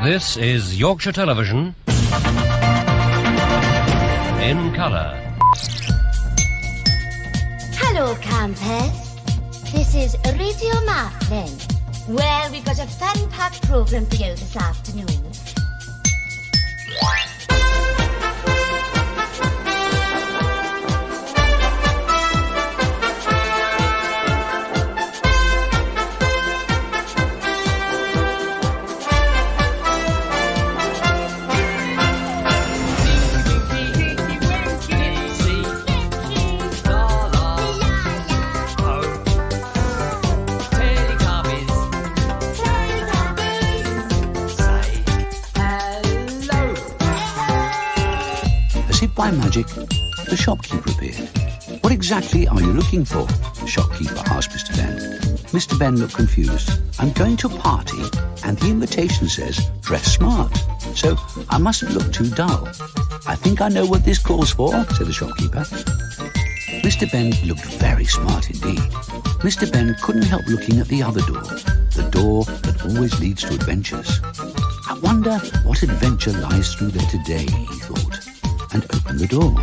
This is Yorkshire Television in colour. Hello, campers. This is Radio Martin. Well, we've got a fun-packed programme for you this afternoon. By magic, the shopkeeper appeared. "What exactly are you looking for?" the shopkeeper asked Mr. Ben. Mr. Ben looked confused. "I'm going to a party, and the invitation says, dress smart. So I mustn't look too dull. I think I know what this calls for," said the shopkeeper. Mr. Ben looked very smart indeed. Mr. Ben couldn't help looking at the other door, the door that always leads to adventures. "I wonder what adventure lies through there today," he thought, and opened the door.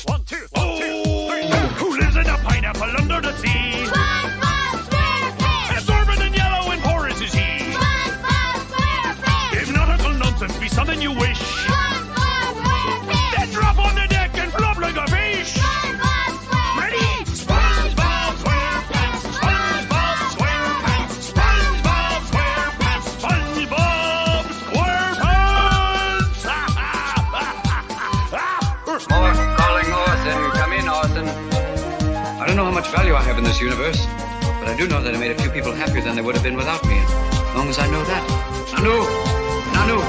1, 2, 1, 2, 3. Who lives in a pineapple under the sea? SpongeBob SquarePants! Absorbent and yellow and porous is he. SpongeBob SquarePants! If nautical nonsense be something you wish, SpongeBob SquarePants! then drop on the deck and flop like a fish. SpongeBob SquarePants! Ready? SpongeBob SquarePants, SpongeBob SquarePants, SpongeBob SquarePants, SpongeBob SquarePants! Calling Orson. Come in, Orson. I don't know how much value I have in this universe, but I do know that I made a few people happier than they would have been without me. As long as I know that. Nanu! Nanu!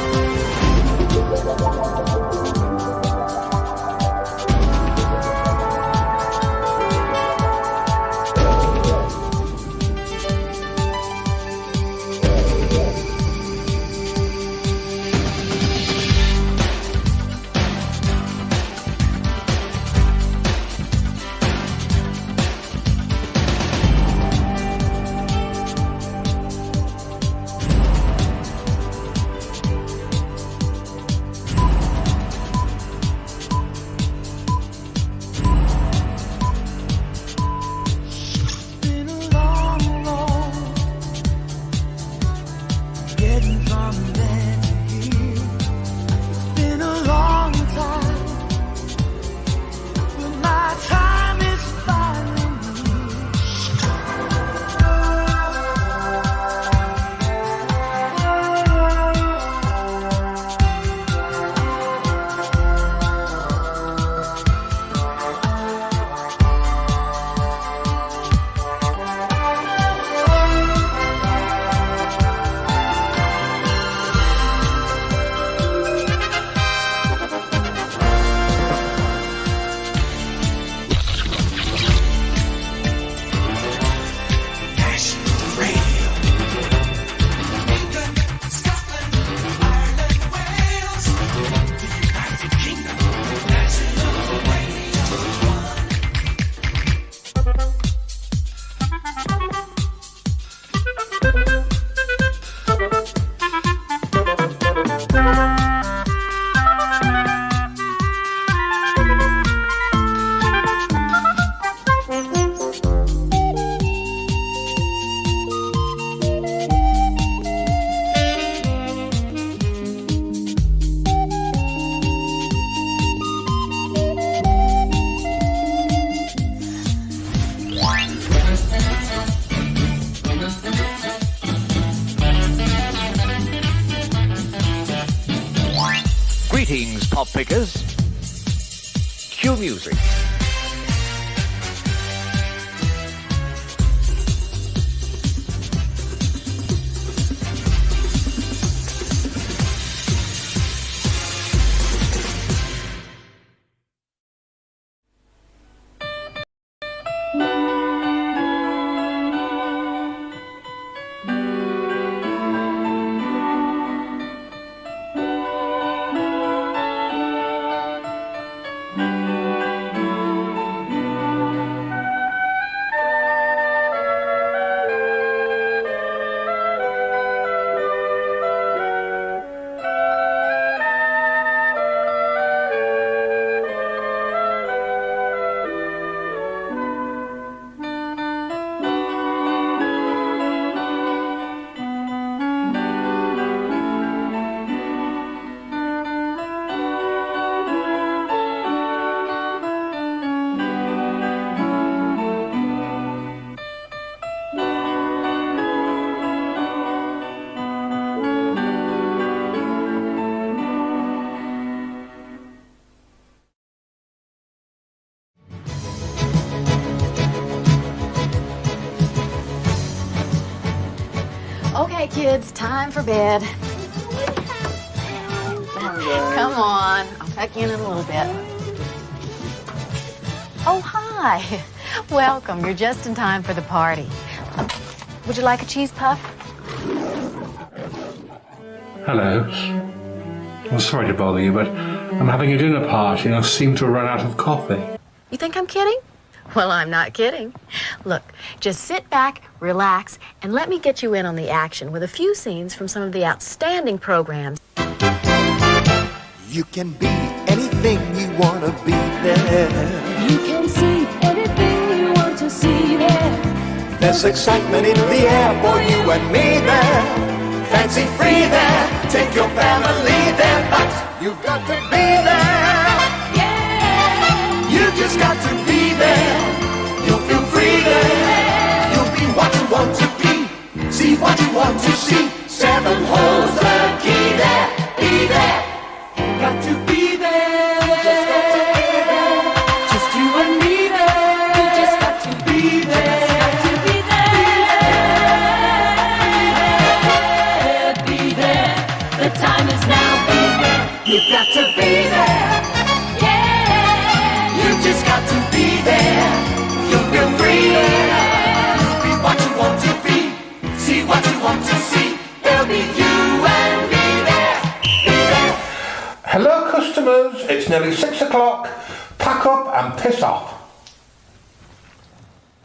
Greetings, pop pickers. Cue music. kids, time for bed. Come on, I'll tuck you in a little bit. Oh, hi. Welcome. You're just in time for the party. Would you like a cheese puff? Hello. I'm sorry to bother you, but I'm having a dinner party and I seem to have run out of coffee. You think I'm kidding? Well, I'm not kidding. Look, just sit back, relax, and let me get you in on the action with a few scenes from some of the outstanding programs. You can be anything you want to be there. You can see anything you want to see there. There's excitement in the air for you and me there. Fancy free there. Take your family there, but you've got to be there. Yeah. You just got to be there. You'll feel free there. You'll be what you want to be. See what you want to see. 7 holes the key there. Be there. Got to be there. Just got to be there. Just you and me there. You just got to be there. Just got to be there. Be there. The time is now. Be there. You've got to be there. Yeah. You just got to be there. You'll feel free there. You'll be what you want to be. See what you want to see. There'll be you and me there. Be there. Hello, customers. It's nearly 6 o'clock. Pack up and piss off.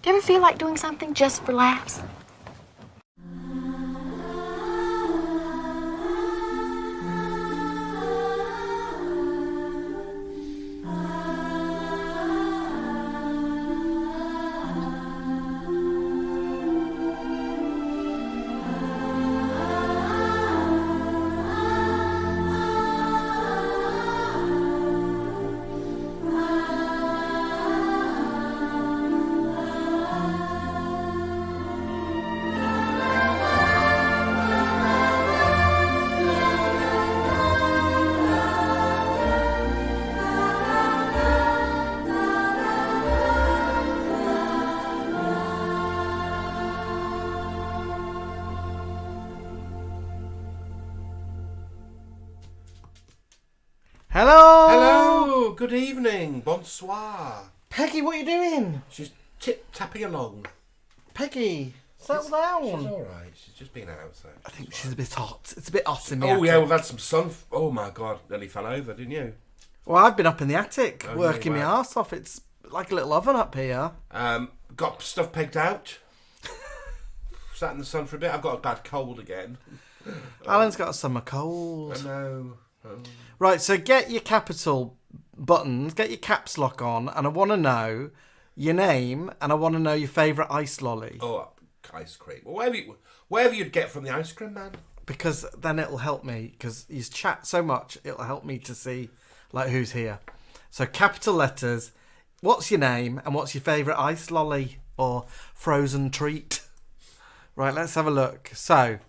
Do you ever feel like doing something just for laughs? Hello! Hello! Good evening. Bonsoir. Peggy, what are you doing? She's tip-tapping along. Peggy, settle down. She's alright. She's just been out. So I think she's a bit hot. It's a bit hot in the Oh, attic. yeah, we've had some sun. Oh, my God. Nearly fell over, didn't you? Well, I've been up in the attic Oh, working yeah, my wow. arse off. It's like a little oven up here. Got stuff pegged out. Sat in the sun for a bit. I've got a bad cold again. Alan's got a summer cold. I know. Right, so get your capital buttons, get your caps lock on, and I want to know your name, and I want to know your favourite ice lolly. Oh, ice cream. Well, whatever you'd get from the ice cream man. Because then it'll help me, because you chat so much, it'll help me to see like who's here. So capital letters, what's your name, and what's your favourite ice lolly or frozen treat? Right, let's have a look. So,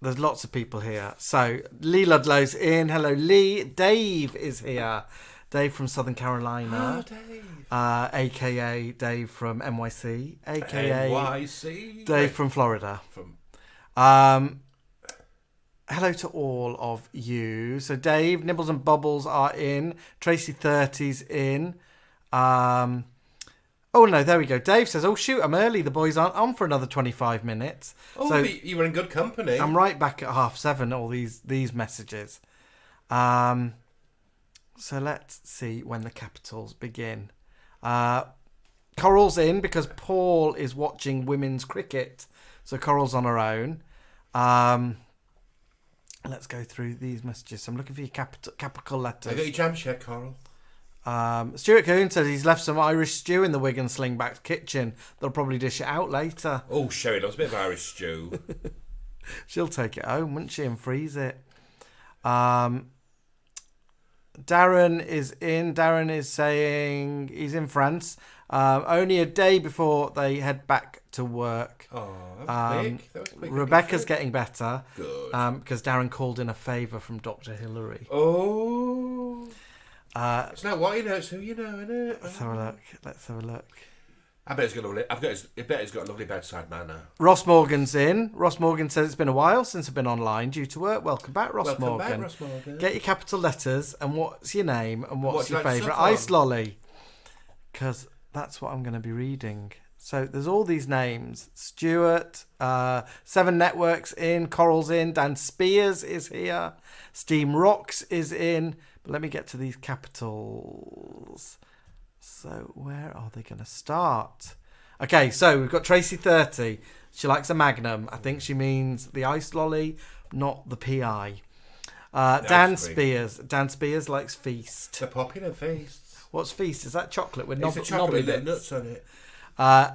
there's lots of people here. So, Lee Ludlow's in. Hello, Lee. Dave is here. Dave from Southern Carolina. Oh, Dave. A.K.A. Dave from NYC. A.K.A. NYC. Dave from Florida. Hello to all of you. So, Dave, Nibbles and Bubbles are in. Tracy 30's in. Oh, no, there we go. Dave says, oh, shoot, I'm early. The boys aren't on for another 25 minutes. Oh, so you were in good company. I'm right back at 7:30, all these messages. So let's see when the capitals begin. Coral's in because Paul is watching women's cricket. So Coral's on her own. Let's go through these messages. So I'm looking for your capital letters. I got your jam shed, Coral. Stuart Coon says he's left some Irish stew in the Wig Slingback's kitchen. They'll probably dish it out later. Oh, Sherry loves a bit of Irish stew. She'll take it home, wouldn't she, and freeze it. Darren is in. Darren is saying he's in France. Only a day before they head back to work. Oh, that was quick. That was quick. Rebecca's getting better. Good. Because Darren called in a favour from Dr. Hillary. Oh. It's not what you know, it's who you know, innit? Let's have a look. I bet he's got a lovely. I bet he's got a lovely bedside manner. Ross Morgan's in. Ross Morgan says it's been a while since I've been online due to work. Welcome back, Ross Welcome Morgan. back, Ross Morgan. Get your capital letters and what's your name and what's your What do you like to favourite suck on? ice lolly. Because that's what I'm going to be reading. So there's all these names. Stuart, Seven Networks in, Coral's in, Dan Spears is here, Steam Rocks is in. But let me get to these capitals. So where are they going to start? Okay, so we've got Tracy 30. She likes a Magnum. I think she means the ice lolly, not the PI. Dan Spears. Dan Spears likes Feast. The popular Feast. What's Feast? Is that chocolate with It's a chocolate with bits? nuts on it.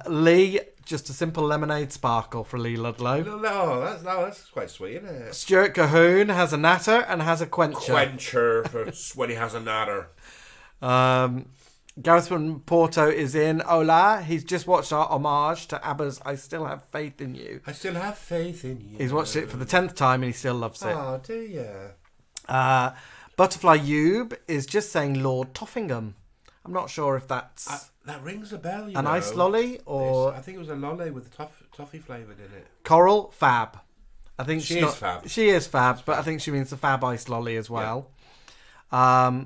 Lee, just a simple lemonade sparkle for Lee Ludlow. No, that's quite sweet, isn't it? Stuart Cahoon has a natter and has a quencher. Quencher for when he has a natter. Gareth from Porto is in. Hola, he's just watched our homage to ABBA's I Still Have Faith in You. I still have faith in you. He's watched it for the 10th time and he still loves it. Oh, do you? Butterfly Yube is just saying Lord Toffingham. I'm not sure if that's that rings a bell. an ice lolly or... I think it was a lolly with toffee flavoured in it. Coral, fab. I think She is fab. She is fab, but I think she means the fab ice lolly as well. Yeah.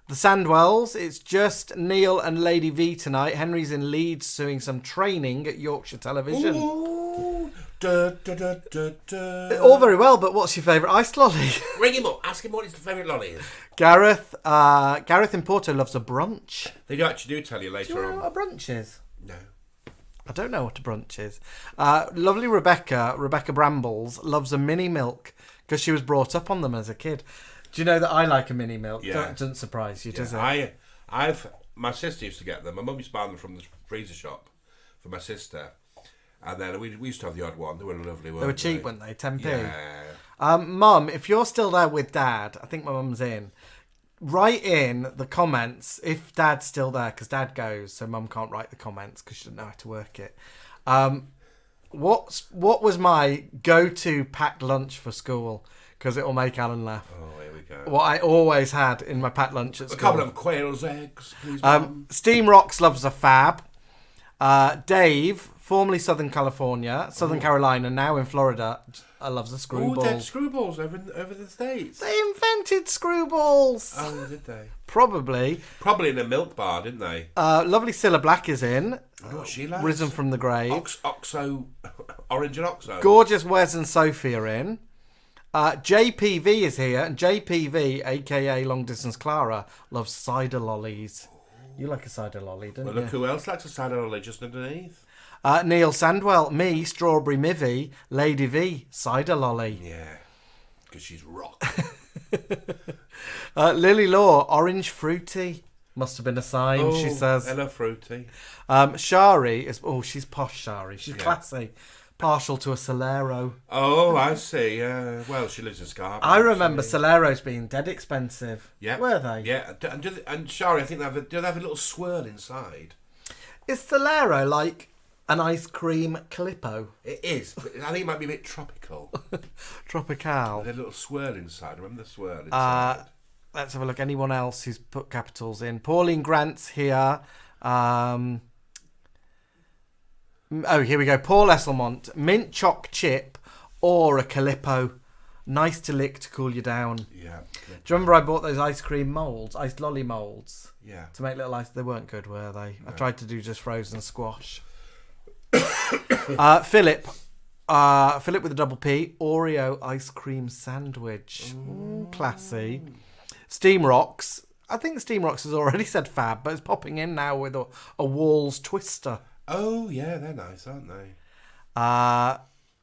The Sandwells, it's just Neil and Lady V tonight. Henry's in Leeds doing some training at Yorkshire Television. Ooh. All very well, but what's your favourite ice lolly? Ring him up. Ask him what his favourite lolly is. Gareth in Porto loves a brunch. They do actually tell you later Do you know on. what a brunch is? No. I don't know what a brunch is. Lovely Rebecca Brambles, loves a mini milk because she was brought up on them as a kid. Do you know that I like a mini milk? Yeah. That doesn't surprise you, does it? My sister used to get them. My mum used to buy them from the freezer shop for my sister. And then we used to have the odd one. They were lovely, weren't They were cheap, weren't they? 10p. Yeah. Mum, if you're still there with Dad, I think my mum's in, write in the comments if Dad's still there, because Dad goes, so Mum can't write the comments because she doesn't know how to work it. What was my go-to packed lunch for school? Because it will make Alan laugh. Oh, here we go. What I always had in my packed lunch at school. A couple of quail's eggs, please, Mum. Steam Rocks loves a fab. Dave, formerly Southern Carolina, now in Florida, loves a screwball. Oh, they had screwballs over the States. They invented screwballs. Oh, did they? Probably. Probably in a milk bar, didn't they? Lovely Cilla Black is in. I know what she likes. Risen from the grave. Orange and Oxo. Gorgeous Wes and Sophie are in. JPV is here, and JPV, aka Long Distance Clara, loves cider lollies. You like a cider lolly, don't you? Well, look who else likes a cider lolly just underneath. Neil Sandwell, me, Strawberry Mivy, Lady V, cider lolly. Yeah, because she's rock. Lily Law, orange fruity. Must have been a sign, she says. Hello, fruity. Shari is... Oh, she's posh, Shari. She's classy. Partial to a Solero. Oh, I see. Well, she lives in Scarborough. I remember Soleros being dead expensive. Yeah. Were they? Yeah. And Shari, I think do they have a little swirl inside? Is Solero like an ice cream Calippo? It is. But I think it might be a bit tropical. Tropical. There's a little swirl inside. Remember the swirl inside? Let's have a look. Anyone else who's put capitals in? Pauline Grant's here. Oh, here we go. Paul Esselmont. Mint choc chip or a Calippo. Nice to lick to cool you down. Yeah. Do you remember I bought those ice cream moulds, ice lolly moulds? Yeah. To make little ice. They weren't good, were they? No. I tried to do just frozen squash. Philip with a double P. Oreo ice cream sandwich. Classy. Steam Rocks. I think Steam Rocks has already said fab, but it's popping in now with a Walls Twister. Oh, yeah, they're nice, aren't they?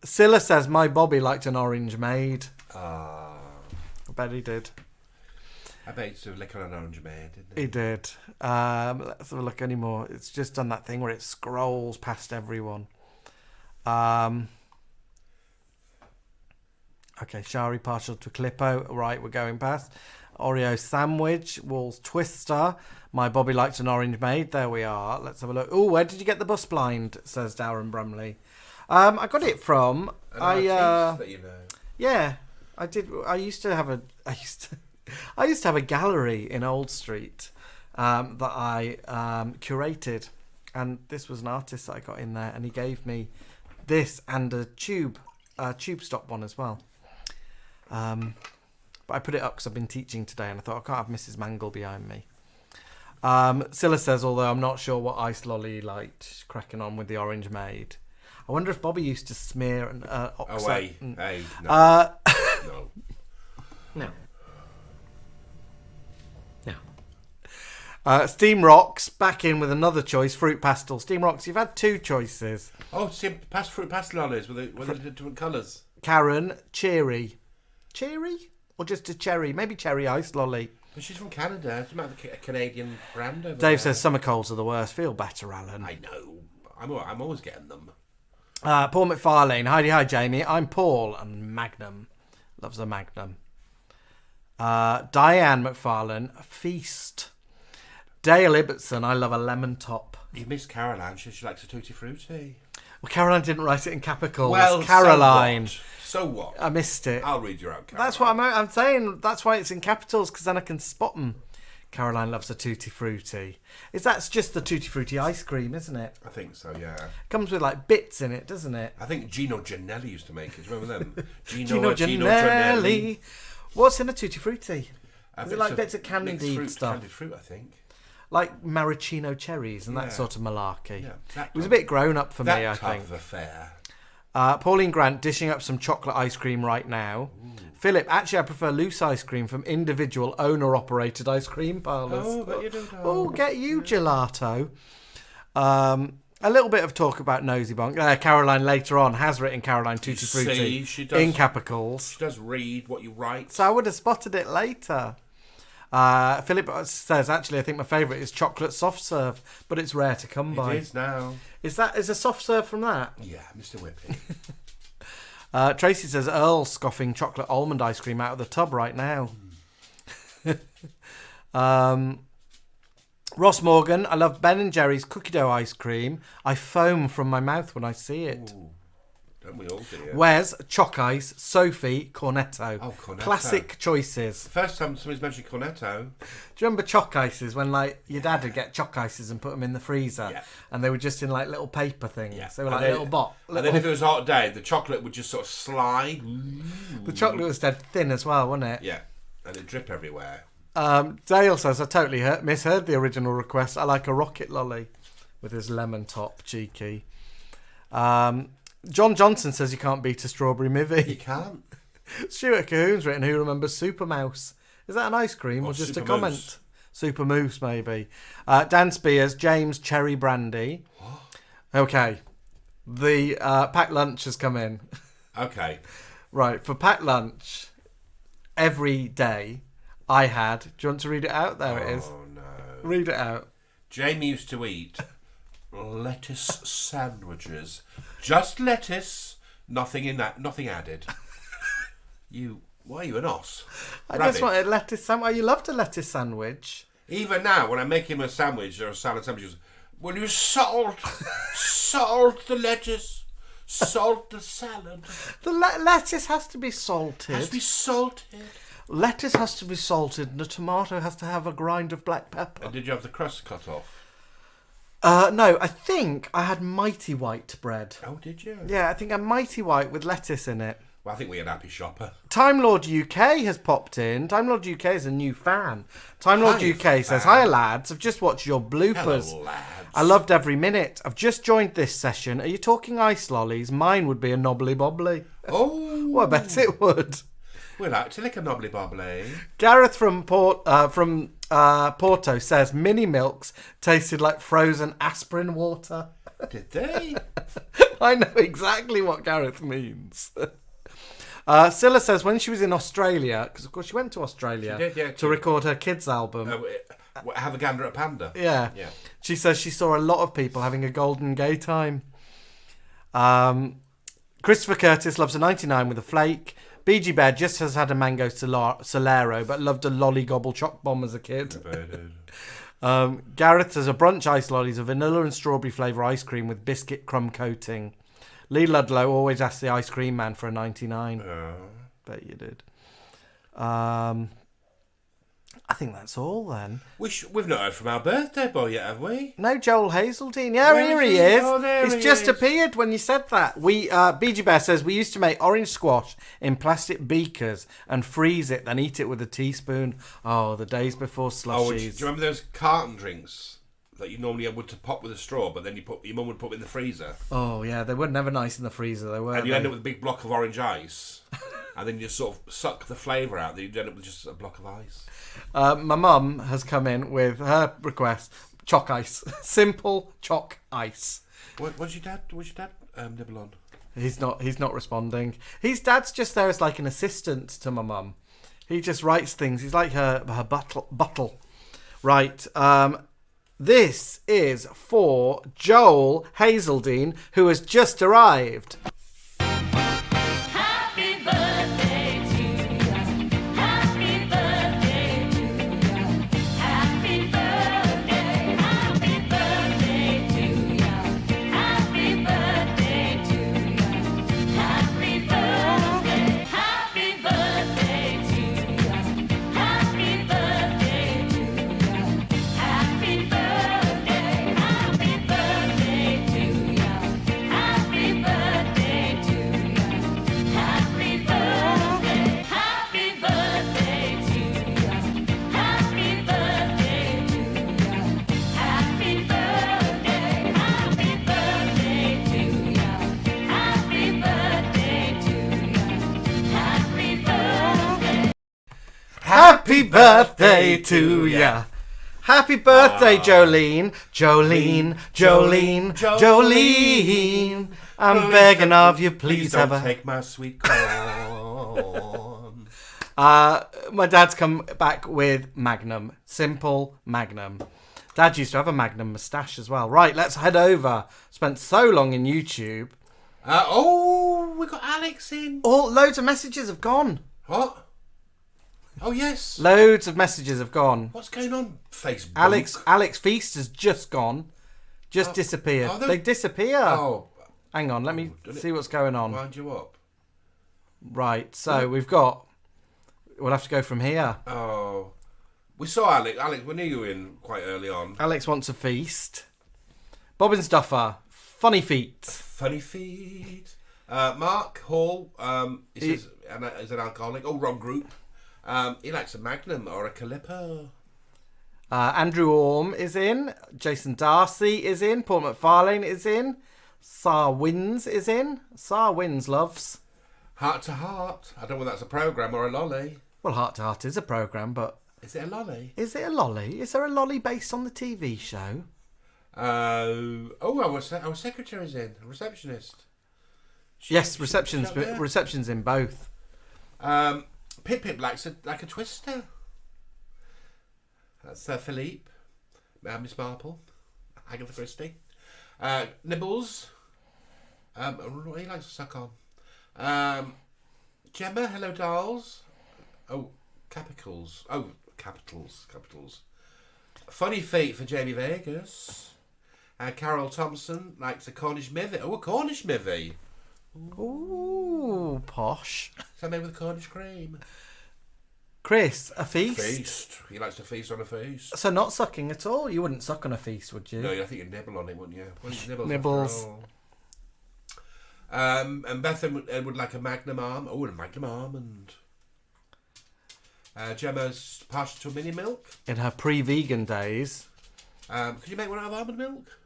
Scylla says, my Bobby liked an orange maid. I bet he did. I bet he used to lick on an orange maid, didn't he? He did. Let's have a look anymore. It's just done that thing where it scrolls past everyone. Okay, Shari partial to Calippo. Right, we're going past. Oreo sandwich, Walls Twister. My Bobby liked an orange maid. There we are. Let's have a look. Oh, where did you get the bus blind? Says Darren Brumley. I got it from an artiste that you know. Yeah, I did. I used to have a gallery in Old Street that I curated, And this was an artist that I got in there, and he gave me this and a tube stop one as well. But I put it up because I've been teaching today, and I thought I can't have Mrs. Mangle behind me. Scylla says, although I'm not sure what ice lolly he liked, she's cracking on with the orange maid. I wonder if Bobby used to smear and oxide. No. No. Steam Rocks back in with another choice, fruit pastel. Steam Rocks, you've had 2 choices. Oh, fruit pastel lollies with the different colours. Karen, cherry. Cherry? Or just a cherry? Maybe cherry ice lolly. But she's from Canada. It's about a Canadian brand over Dave there. says summer colds are the worst. Feel better, Alan. I know. I'm always getting them. Paul McFarlane. Hi, Jamie. I'm Paul and Magnum. Loves a Magnum. Diane McFarlane. Feast. Dale Ibbotson. I love a lemon top. You missed Caroline. She likes a tutti frutti. Well, Caroline didn't write it in capitals. Well, Caroline. So what? I missed it. I'll read you out, Caroline. That's what I'm saying. That's why it's in capitals, because then I can spot them. Caroline loves a tutti frutti. That's just the tutti frutti ice cream, isn't it? I think so, yeah. Comes with like bits in it, doesn't it? I think Gino Giannelli used to make it. Do you remember them? Gino Giannelli. What's in a tutti frutti? Is it like bits of candied stuff? Candied fruit, I think. Like maraschino cherries and that sort of malarkey. Yeah, it was a bit grown up for me, I think. That type of affair. Pauline Grant dishing up some chocolate ice cream right now. Ooh. Philip, actually I prefer loose ice cream from individual owner-operated ice cream parlours. Oh, but you don't know. Oh, get you gelato. A little bit of talk about Nosy Bonk. Caroline later on has written Caroline Tutti Frutti in capitals. She does read what you write. So I would have spotted it later. Philip says, actually, I think my favourite is chocolate soft serve, but it's rare to come by. It is now. Is a soft serve from that? Yeah, Mr. Whippy. Tracy says, Earl scoffing chocolate almond ice cream out of the tub right now. Ross Morgan, I love Ben & Jerry's cookie dough ice cream. I foam from my mouth when I see it. Ooh. Don't we all do it? Wes, Choc Ice, Sophie, Cornetto. Oh, Cornetto. Classic choices. The first time somebody's mentioned Cornetto. Do you remember Choc Ices when like your dad would get Choc Ices and put them in the freezer? Yeah. And they were just in like little paper things. Yeah. They were like little bot. And then if it was a hot day, the chocolate would just sort of slide. The chocolate was dead thin as well, wasn't it? Yeah. And it'd drip everywhere. Dale says, I totally misheard the original request. I like a rocket lolly with his lemon top, cheeky. John Johnson says you can't beat a strawberry mivvy. You can't. Stuart Cahoon's written, who remembers Super Mouse? Is that an ice cream or just a comment? Mousse. Super Moose, maybe. Dan Spears, James Cherry Brandy. Okay. The packed lunch has come in. Okay. Right, for packed lunch, every day I had... Do you want to read it out? There it is. Oh, no. Read it out. Jamie used to eat lettuce sandwiches. Just lettuce, nothing in that, nothing added. Why are you an os? I just wanted lettuce sandwich. Oh, you loved a lettuce sandwich. Even now, when I make him a sandwich or a salad sandwich, he goes, will you salt the lettuce, salt the salad? The lettuce has to be salted. It has to be salted. Lettuce has to be salted and the tomato has to have a grind of black pepper. And did you have the crust cut off? No, I think I had Mighty White bread. Oh, did you? Yeah, I think a Mighty White with lettuce in it. Well, I think we had Happy Shopper. Time Lord UK has popped in. Time Lord UK is a new fan. Time Lord Hi, UK fan. says, hi lads, I've just watched your bloopers. Hello, lads. I loved every minute. I've just joined this session. Are you talking ice lollies? Mine would be a knobbly bobbly. Oh. Well, I bet it would. We like to lick a knobbly bobbly. Gareth from Porto says mini milks tasted like frozen aspirin water. Did they? I know exactly what Gareth means. Scylla says when she was in Australia, because of course she went to Australia to record her kids' album. Have a gander at Panda. Yeah. She says she saw a lot of people having a golden gay time. Christopher Curtis loves a 99 with a flake. BG Bear just has had a mango Solero, but loved a lolly gobble choc bomb as a kid. Gareth says a brunch ice lollies, a vanilla and strawberry flavour ice cream with biscuit crumb coating. Lee Ludlow always asks the ice cream man for a 99. Bet you did. I think that's all then. We've not heard from our birthday boy yet, have we? No, Joel Hazeltine. Yeah, Where here is he he? is. Oh, there He's he just is. appeared when you said that. BG Bear says we used to make orange squash in plastic beakers and freeze it, then eat it with a teaspoon. Oh, the days before Oh, do you slushies. remember those carton drinks that you normally would to pop with a straw, but then your mum would put them in the freezer? Oh, yeah, they were never nice in the freezer, they were. And you end up with a big block of orange ice, and then you sort of suck the flavour out, then you end up with just a block of ice. My mum has come in with her request, chalk ice. Simple chalk ice. What's your dad nibble on? He's not responding. His dad's just there as like an assistant to my mum. He just writes things. He's like her buttle. Right. This is for Joel Hazeldean, who has just arrived. Happy birthday to you. Happy birthday to you. Happy birthday. Happy birthday to you. Happy birthday to you. Happy birthday. Happy birthday to you. Happy birthday to you. Happy birthday. Happy birthday to you. Happy birthday to you. Happy birthday. Happy birthday to you. Happy birthday to you. Happy birthday. Happy birthday to you. Happy birthday to you. Happy birthday. Happy birthday to ya. Happy birthday, Jolene. Jolene, Jolene, Jolene. I'm begging of you, please don't have a... take my sweet corn. My dad's come back with Magnum. Simple Magnum. Dad used to have a Magnum moustache as well. Right, let's head over. Spent so long in YouTube. We got Alex in. Loads of messages have gone. What? Oh, yes. Loads of messages have gone. What's going on, Facebook? Alex Feast has just gone. Disappeared. They disappear. Oh. Hang on, let me see what's going on. Wind you up. Right, so we've got... We'll have to go from here. Oh. We saw Alex. Alex, we knew you were in quite early on. Alex wants a feast. Bobbin Stuffer. Funny feet. Funny feet. Mark Hall is an alcoholic. Oh, wrong group. He likes a Magnum or a Calippo. Andrew Orme is in. Jason Darcy is in. Paul McFarlane is in. Sar Wins is in. Sar Wins loves. Heart to Heart. I don't know whether that's a programme or a lolly. Well, Heart to Heart is a programme, but... Is it a lolly? Is it a lolly? Is there a lolly based on the TV show? Our secretary's in. A receptionist. Yes, reception's in both. Pip likes like a twister. That's Philippe. Miss Marple. Agatha Christie. Nibbles. What he likes to suck on. Gemma, hello dolls. Oh, capitals. Oh, capitals. Funny feet for Jamie Vegas. Carol Thompson likes a Cornish mivvy. Oh, a Cornish mivvy. Ooh, posh. Is that made with Cornish cream? Chris, a feast? Feast. He likes to feast on a feast. So not sucking at all? You wouldn't suck on a feast, would you? No, I think you'd nibble on it, wouldn't you? Well, Nibbles. And Beth would like a Magnum arm. Oh, and a Magnum almond. Gemma's partial to mini milk. In her pre-vegan days. Could you make one out of almond milk?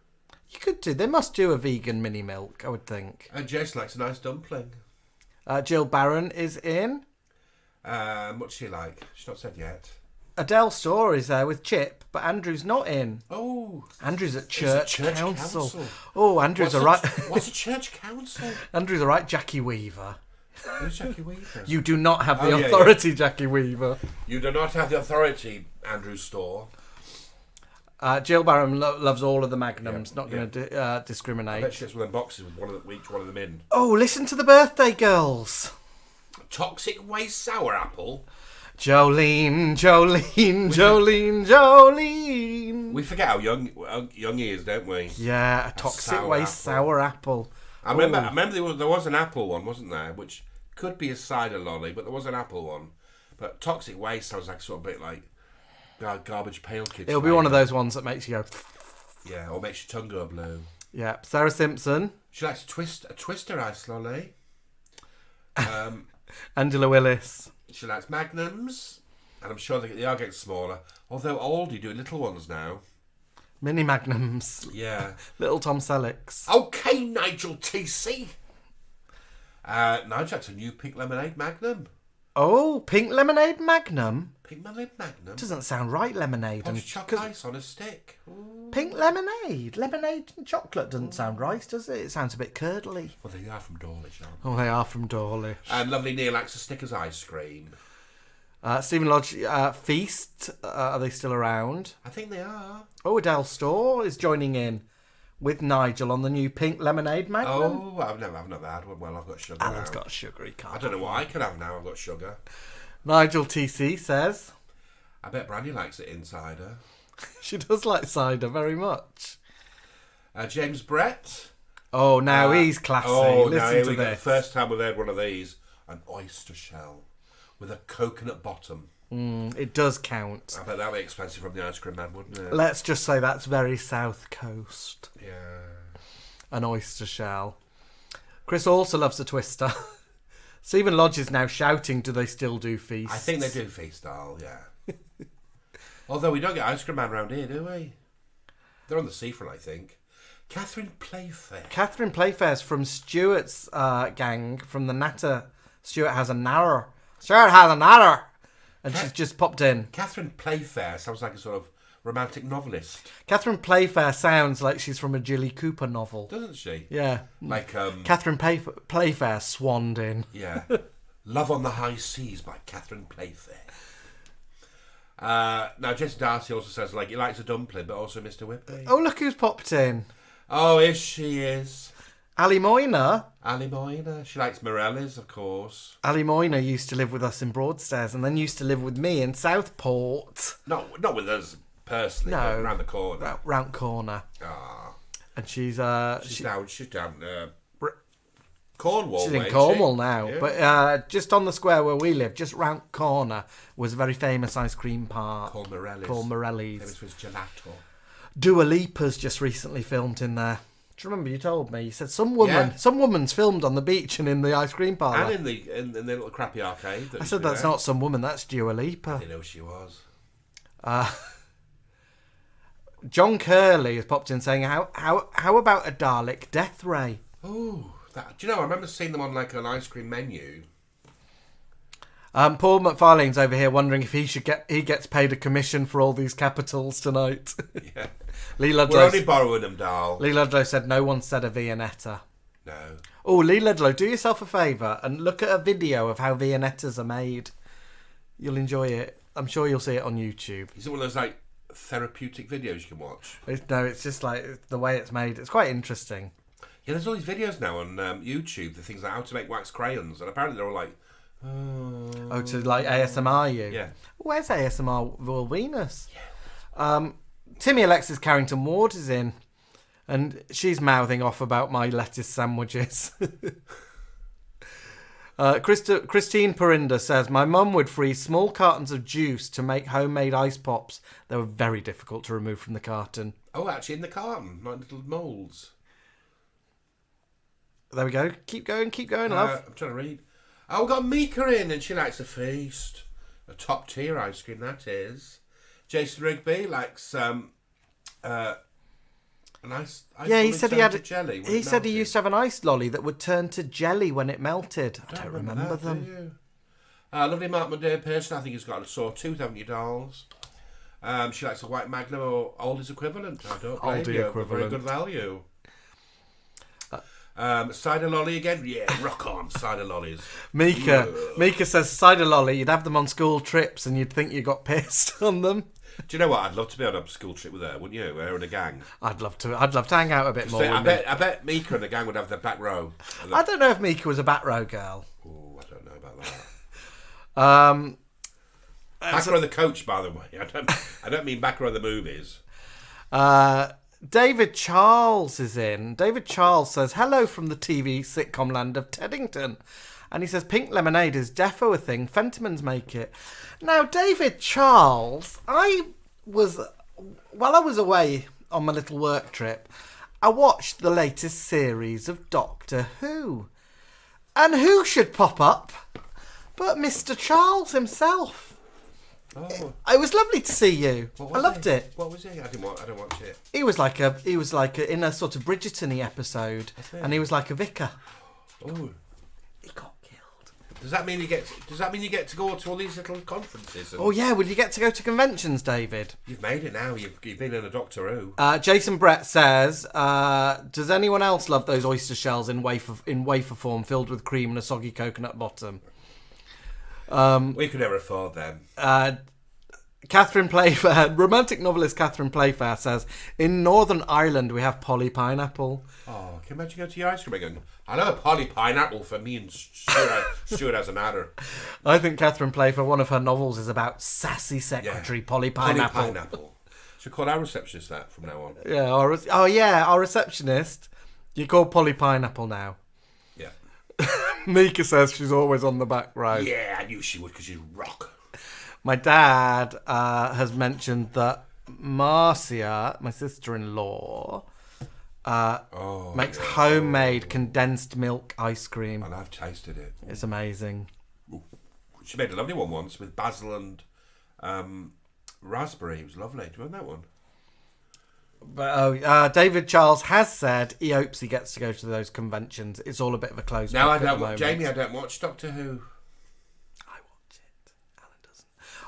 You could do. They must do a vegan mini milk, I would think. And Jess likes a nice dumpling. Jill Barron is in. What's she like? She's not said yet. Adele Storr is there with Chip, but Andrew's not in. Oh. Andrew's at church council. Oh, Andrew's What's a church council? Andrew's a right Jackie Weaver. Who's Jackie Weaver? You do not have the authority, Jackie Weaver. You do not have the authority, Andrew Storr. Jill Barron loves all of the Magnums, not going to discriminate. I bet she gets one of them boxes with each one of them in. Oh, listen to the birthday girls. Toxic Waste Sour Apple. Jolene. We forget how young he is, don't we? Yeah, a Toxic Waste Sour Apple. I remember there was an apple one, wasn't there? Which could be a cider lolly, but there was an apple one. But Toxic Waste sounds like sort of a bit like Garbage Pail Kids. It'll be one of those ones that makes you go... Yeah, or makes your tongue go blue. Yeah. Sarah Simpson. She likes a Twister ice lolly. Angela Willis. She likes Magnums. And I'm sure they are getting smaller. Although Aldi do little ones now. Mini Magnums. Yeah. Little Tom Selleck's. Okay, Nigel TC. Nigel likes a new pink lemonade Magnum. Oh, pink lemonade Magnum? Pink lemonade Magnum? Doesn't sound right, lemonade. Hot and chocolate ice on a stick. Ooh. Pink lemonade? Lemonade and chocolate doesn't sound right, does it? It sounds a bit curdly. Well, they are from Dawlish, aren't they? Oh, they are from Dawlish. And lovely Neil likes a Snickers ice cream. Stephen Lodge, Feast, are they still around? I think they are. Oh, Adele Storr is joining in with Nigel on the new pink lemonade Magnum. Oh, I've never had one. Well, I've got sugar Alan's now. got a sugar, he can't. I don't know what I can have now. I've got sugar. Nigel TC says... I bet Brandy likes it insider. She does like cider very much. James Brett. Oh, now he's classy. Listen to this. The first time we've had one of these, an oyster shell with a coconut bottom. It does count. I bet that would be expensive from the ice cream man, wouldn't it? Let's just say that's very South Coast. Yeah. An oyster shell. Chris also loves a Twister. Stephen Lodge is now shouting, do they still do feasts? I think they do feast style, yeah. Although we don't get ice cream man around here, do we? They're on the seafront, I think. Catherine Playfair. Catherine Playfair's from Stuart's gang, from the Natter. Stuart has a natter. Stuart has a natter. And she's just popped in. Catherine Playfair sounds like a sort of romantic novelist. Catherine Playfair sounds like she's from a Jilly Cooper novel. Doesn't she? Yeah. Like Catherine Playfair swanned in. Yeah. Love on the High Seas by Catherine Playfair. Now, Jess Darcy also says, like, he likes a dumpling, but also Mr. Whippy. Oh, look who's popped in. Oh, yes, she is. Ali Moyner. Ali Moyner. She likes Morelli's, of course. Ali Moyner used to live with us in Broadstairs and then used to live with me in Southport. Not with us personally, no, but round the corner. Round corner. Ah. And she's down Cornwall. She's in Cornwall now. Yeah. But just on the square where we live, just round corner, was a very famous ice cream park called Morelli's. Famous for its gelato. Dua Lipa's just recently filmed in there. Do you remember you told me? You said some woman's filmed on the beach and in the ice cream parlour. And in the little crappy arcade. I said that's not some woman, that's Dua Lipa. I didn't know who she was. John Curley has popped in saying, how about a Dalek death ray? Oh, do you know, I remember seeing them on like an ice cream menu. Paul McFarlane's over here wondering if he gets paid a commission for all these capitals tonight. Yeah. Lee Ludlow, we're only borrowing them, doll. Lee Ludlow said no one said a Viennetta. No. Oh, Lee Ludlow, do yourself a favour and look at a video of how Viennettas are made. You'll enjoy it. I'm sure you'll see it on YouTube. Is it one of those like therapeutic videos you can watch? No, it's just like the way it's made. It's quite interesting. Yeah, there's all these videos now on YouTube, the things like how to make wax crayons, and apparently they're all like... Oh, to like ASMR you? Yeah. Where's ASMR Will Venus? Yeah. Timmy Alexis Carrington Ward is in, and she's mouthing off about my lettuce sandwiches. Christine Perinda says, my mum would freeze small cartons of juice to make homemade ice pops. They were very difficult to remove from the carton. Oh, actually in the carton, like little moulds. There we go. Keep going, love. I'm trying to read. Oh, we've got Mika in, and she likes a feast. A top tier ice cream, that is. Jason Rigby likes a nice ice he said he had jelly. He said he used to have an ice lolly that would turn to jelly when it melted. I don't remember them. Do you? Lovely Mark Mundane person. I think he's got a sore tooth, haven't you, dolls? She likes a white Magnum or Aldi's equivalent. I don't blame you. Equivalent. Very good value. Cider lolly again? Yeah, rock on, cider lollies. Mika says cider lolly, you'd have them on school trips and you'd think you got pissed on them. Do you know what? I'd love to be on a school trip with her, wouldn't you? Her and a gang. I'd love to hang out a bit more. I bet Mika and the gang would have the back row. I don't know if Mika was a back row girl. Oh, I don't know about that. Back row the coach, by the way. I don't mean back row the movies. David Charles is in. David Charles says, hello from the TV sitcom land of Teddington. And he says, pink lemonade is defo a thing. Fentimans make it. Now, David Charles, while I was away on my little work trip, I watched the latest series of Doctor Who. And who should pop up but Mr. Charles himself? Oh. It was lovely to see you. I loved it. What was he? I didn't watch it. He was like in a sort of Bridgerton-y episode, and he was like a vicar. Oh. He got killed. Does that mean you get to go to all these little conferences? Oh yeah, will you get to go to conventions, David? You've made it now. You've been in a Doctor Who. Jason Brett says, does anyone else love those oyster shells in wafer form filled with cream and a soggy coconut bottom? We could never afford them. Catherine Playfair, romantic novelist Catherine Playfair says, in Northern Ireland we have Polly Pineapple. Oh, can you imagine going to your ice cream again? I know a Polly Pineapple for me and Stuart as an adder. I think Catherine Playfair, one of her novels is about sassy secretary Polly Pineapple. Polly Pineapple. Should call our receptionist that from now on. Yeah, our receptionist. You call Polly Pineapple now. Yeah. Mika says she's always on the back row. Yeah, I knew she would because she's rock. My dad has mentioned that Marcia, my sister-in-law, makes homemade condensed milk ice cream. And I've tasted it. It's amazing. Ooh. She made a lovely one once with basil and raspberry. It was lovely. Do you want that one? But David Charles has said he hopes he gets to go to those conventions. It's all a bit of a closed book. No, I don't. Jamie, I don't watch Doctor Who.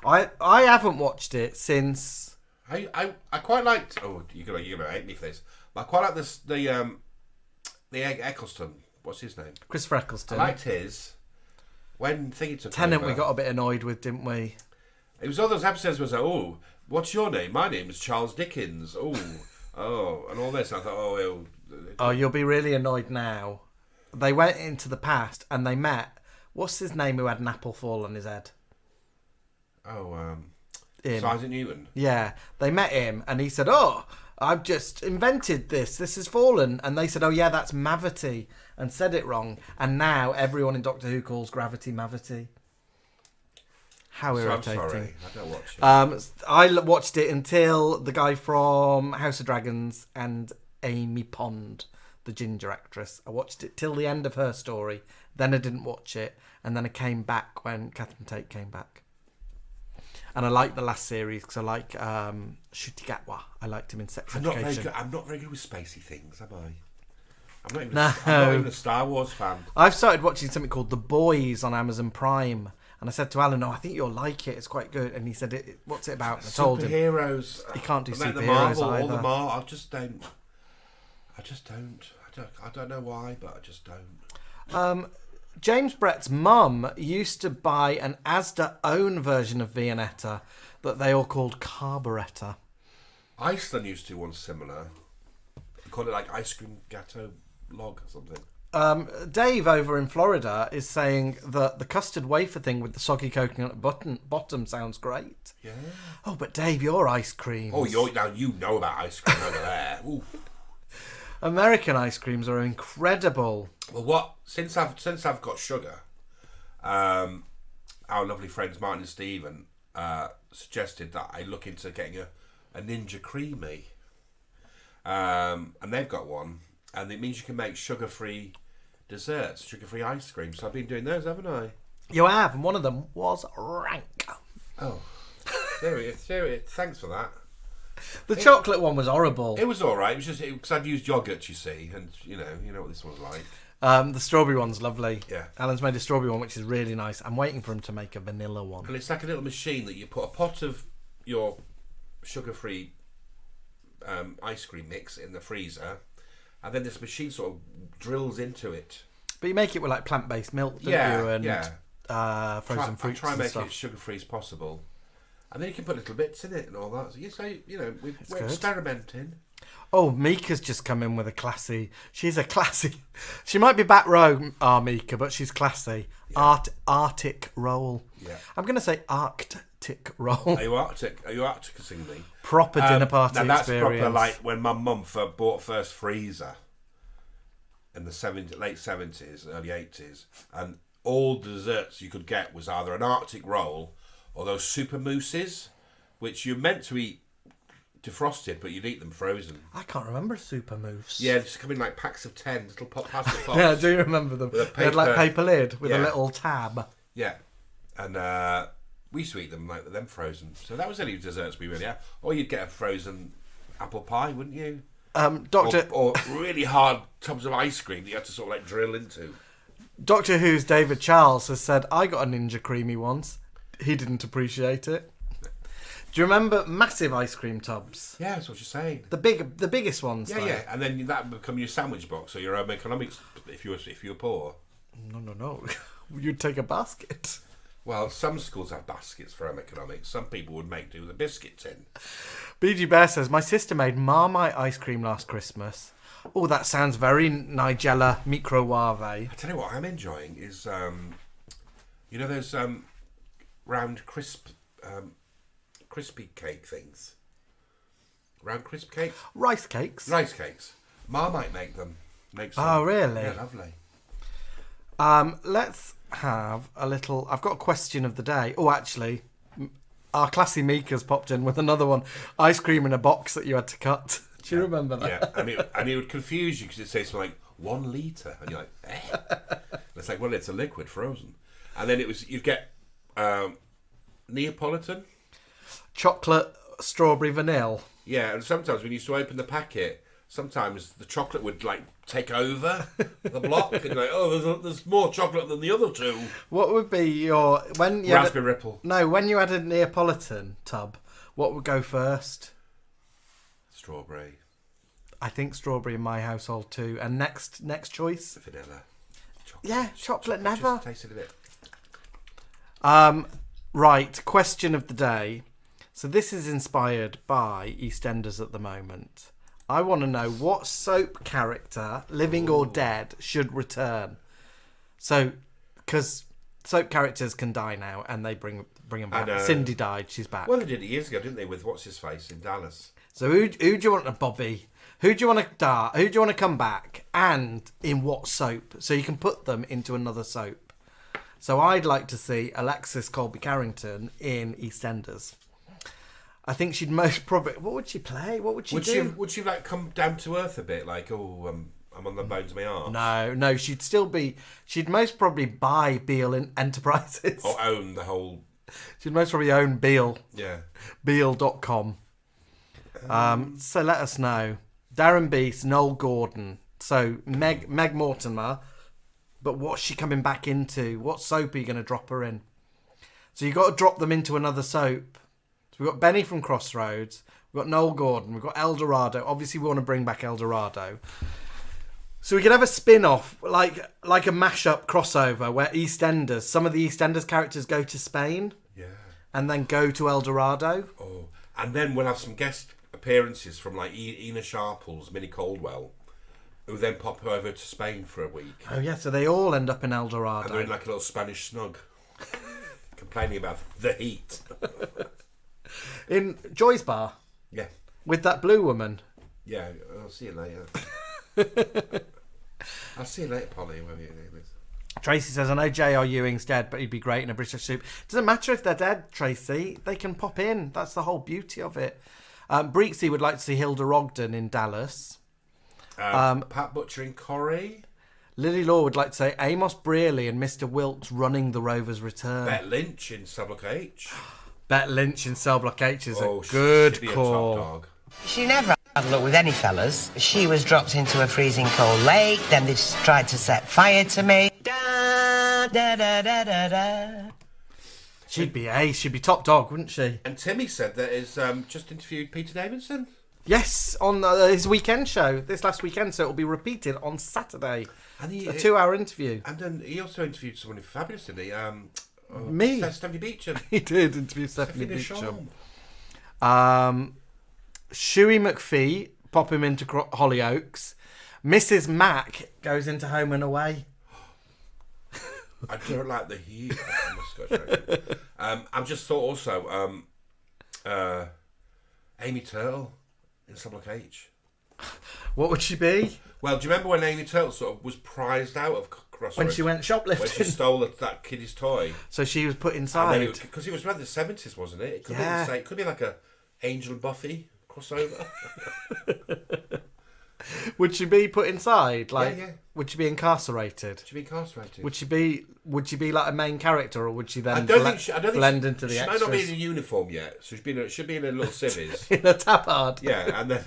I haven't watched it since. I quite liked. Oh, you're gonna hate me for this. But I quite like this. The Eccleston. What's his name? Christopher Eccleston. I liked his. When Thingy took Tennant, over, we got a bit annoyed with, didn't we? It was all those episodes where it was like, oh, what's your name? My name is Charles Dickens. Oh, and all this. And I thought, oh, you'll be really annoyed now. They went into the past and they met. What's his name who had an apple fall on his head? Isaac Newton. Yeah, they met him and he said, oh, I've just invented this. This has fallen. And they said, oh yeah, that's Mavity, and said it wrong. And now everyone in Doctor Who calls gravity Mavity. How irritating. I'm sorry, I don't watch it. I watched it until the guy from House of Dragons and Amy Pond, the ginger actress. I watched it till the end of her story. Then I didn't watch it. And then I came back when Catherine Tate came back. And I liked the last series because I like Ncuti Gatwa. I liked him in Sex Education. I'm not very good with spacey things, am I? I'm not even a Star Wars fan. I've started watching something called The Boys on Amazon Prime. And I said to Alan, I think you'll like it. It's quite good. And he said, what's it about? And I told him. Superheroes. He can't do superheroes the Marvel, either. All the Marvel. I just don't. I don't know why, but I just don't. James Brett's mum used to buy an Asda own version of Viennetta that they all called Carburettor. Iceland used to do one similar. They called it like ice cream gâteau log or something. Dave over in Florida is saying that the custard wafer thing with the soggy coconut bottom sounds great. Yeah. Oh, but Dave, your ice creams. Oh, now you know about ice cream over there. Oof. American ice creams are incredible. Well, since I've got sugar, our lovely friends Martin and Stephen suggested that I look into getting a Ninja Creamy, and they've got one, and it means you can make sugar-free desserts, sugar-free ice cream. So I've been doing those, haven't I? You have, and one of them was rank. Oh, there it is. Thanks for that. The chocolate one was horrible. It was all right. It was just because I'd used yogurt, you see, and you know what this one's like. The strawberry one's lovely. Yeah. Alan's made a strawberry one, which is really nice. I'm waiting for him to make a vanilla one. And it's like a little machine that you put a pot of your sugar-free ice cream mix in the freezer, and then this machine sort of drills into it. But you make it with like plant-based milk, don't you? And frozen fruits. Try and make stuff. it as sugar-free as possible. And then you can put little bits in it and all that. So we're good. experimenting. Oh, Mika's just come in with a classy. She's a classy. She might be back row, Mika, but she's classy. Yeah. Arctic roll. Yeah. I'm going to say Arctic roll. Are you Arcticing me? Proper dinner party now that's experience. Proper like when my mum bought first freezer in the late 70s, early 80s, and all the desserts you could get was either an Arctic roll or those super mousses, which you're meant to eat defrosted, but you'd eat them frozen. I can't remember super mousse. Yeah, they just come in like packs of 10, little plastic pops. Yeah, I do remember them. They had like paper lid with a little tab. Yeah, and we used to eat them like them frozen. So that was any desserts we really had. Or you'd get a frozen apple pie, wouldn't you? Doctor, or really hard tubs of ice cream that you had to sort of like drill into. Doctor Who's David Charles has said, I got a Ninja Creamy once. He didn't appreciate it. Do you remember massive ice cream tubs? Yeah, that's what you're saying. The biggest ones. Yeah, though. yeah, and then that would become your sandwich box or your home economics if you were poor. No. You'd take a basket. Well, some schools have baskets for home economics. Some people would make do with a biscuit tin. BG Bear says, my sister made Marmite ice cream last Christmas. Oh, that sounds very Nigella microwave. I tell you what I'm enjoying is, you know those round crispy cake things? Round crisp cakes? Rice cakes? Rice cakes. Marmite make them. Oh, really? Yeah, lovely. Let's have a little... I've got a question of the day. Oh, actually, our classy Mika's popped in with another one. Ice cream in a box that you had to cut. Do you remember that? Yeah, and it would confuse you because it says something like 1 litre. And you're like, eh? And it's like, well, it's a liquid frozen. And then you'd get Neapolitan. Chocolate, strawberry, vanilla. Yeah, and sometimes when you used to open the packet, sometimes the chocolate would like take over the block. And you're like, oh, there's more chocolate than the other two. What would be your... Raspberry Ripple. No, when you had a Neapolitan tub, what would go first? Strawberry. I think strawberry in my household too. And next choice? Vanilla. Chocolate. Yeah, chocolate never. Just tasted a bit. Right, question of the day. So this is inspired by EastEnders at the moment. I want to know what soap character, living or dead, should return. So, because soap characters can die now, and they bring them back. Cindy died; she's back. Well, they did it years ago, didn't they? With what's his face in Dallas. So who do you want to Bobby? Who do you want to die? Who do you want to come back? And in what soap? So you can put them into another soap. So I'd like to see Alexis Colby Carrington in EastEnders. I think she'd most probably... What would she play? What would she do? Would she like come down to earth a bit? Like, I'm on the bones of my arse? No, she'd still be... She'd most probably buy Beale Enterprises. Or own the whole... She'd most probably own Beale. Yeah. Beale.com. So let us know. Darren Beast, Noel Gordon. So Meg Mortimer. But what's she coming back into? What soap are you going to drop her in? So you've got to drop them into another soap. So we've got Benny from Crossroads. We've got Noel Gordon. We've got El Dorado. Obviously, we want to bring back El Dorado. So we could have a spin-off, like a mashup crossover, where EastEnders, some of the EastEnders characters go to Spain. Yeah. And then go to El Dorado. Oh, and then we'll have some guest appearances from like Ina Sharples, Minnie Caldwell, who then pop over to Spain for a week. Oh yeah, so they all end up in El Dorado. And they're in like a little Spanish snug, complaining about the heat. In Joy's Bar? Yeah. With that blue woman? Yeah, I'll see you later. I'll see you later, Polly, whatever your name is. Tracy says, I know J.R. Ewing's dead, but he'd be great in a British soup. Doesn't matter if they're dead, Tracy. They can pop in. That's the whole beauty of it. Breeksy would like to see Hilda Ogden in Dallas. Pat Butcher in Corrie. Lily Law would like to say Amos Brearley and Mr. Wilkes running the Rover's Return. Bet Lynch in Subblock H. Bet Lynch in Cell Block H is a good call. A top dog. She never had luck with any fellas. She was dropped into a freezing cold lake, then they tried to set fire to me. Da, da, da, da, da, da. She'd be top dog, wouldn't she? And Timmy said that he's just interviewed Peter Davidson. Yes, on his weekend show, this last weekend, so it'll be repeated on Saturday. And a 2-hour interview. And then he also interviewed someone fabulous, didn't he? Me? Stephanie Beecham. He did interview Stephanie Beecham. Shuey McPhee, pop him into Hollyoaks. Mrs. Mac goes into Home and Away. I don't like the heat. I've just thought also Amy Turtle in Subblock H. What would she be? Well, do you remember when Amy Turtle sort of was prized out of Crossroads. When she went shoplifting. When she stole that kiddie's toy. So she was put inside. Because it was around the 70s, wasn't it? It could, Yeah. it could be like a Angel and Buffy crossover. Would she be put inside? Like, yeah. would she be incarcerated? Would she be incarcerated? Would she be like a main character, or would she then I don't think she blend into the She extras? might not be in a uniform yet, so she'll be in a little civvies. In a tabard. Yeah, and then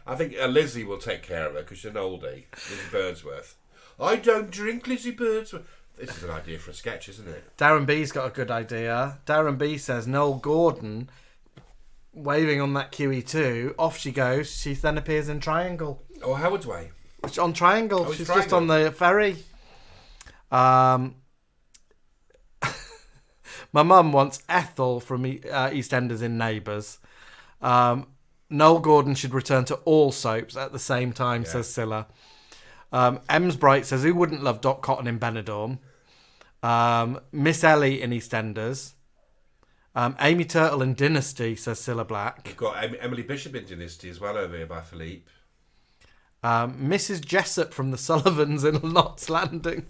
I think Lizzie will take care of her because she's an oldie. Lizzie Birdsworth. I don't drink, Lizzie Birdsworth. This is an idea for a sketch, isn't it? Darren B's got a good idea. Darren B says Noel Gordon waving on that QE2. Off she goes. She then appears in Triangle. Oh, Howard's Way. On Triangle. Oh, She's Triangle. just on the ferry. My mum wants Ethel from EastEnders in Neighbours. Noel Gordon should return to all soaps at the same time, says Scylla. Ems Bright says, who wouldn't love Doc Cotton in Benidorm? Miss Ellie in EastEnders. Amy Turtle in Dynasty, says Scylla Black. We've got Emily Bishop in Dynasty as well over here by Philippe. Mrs. Jessup from the Sullivans in Knots Landing.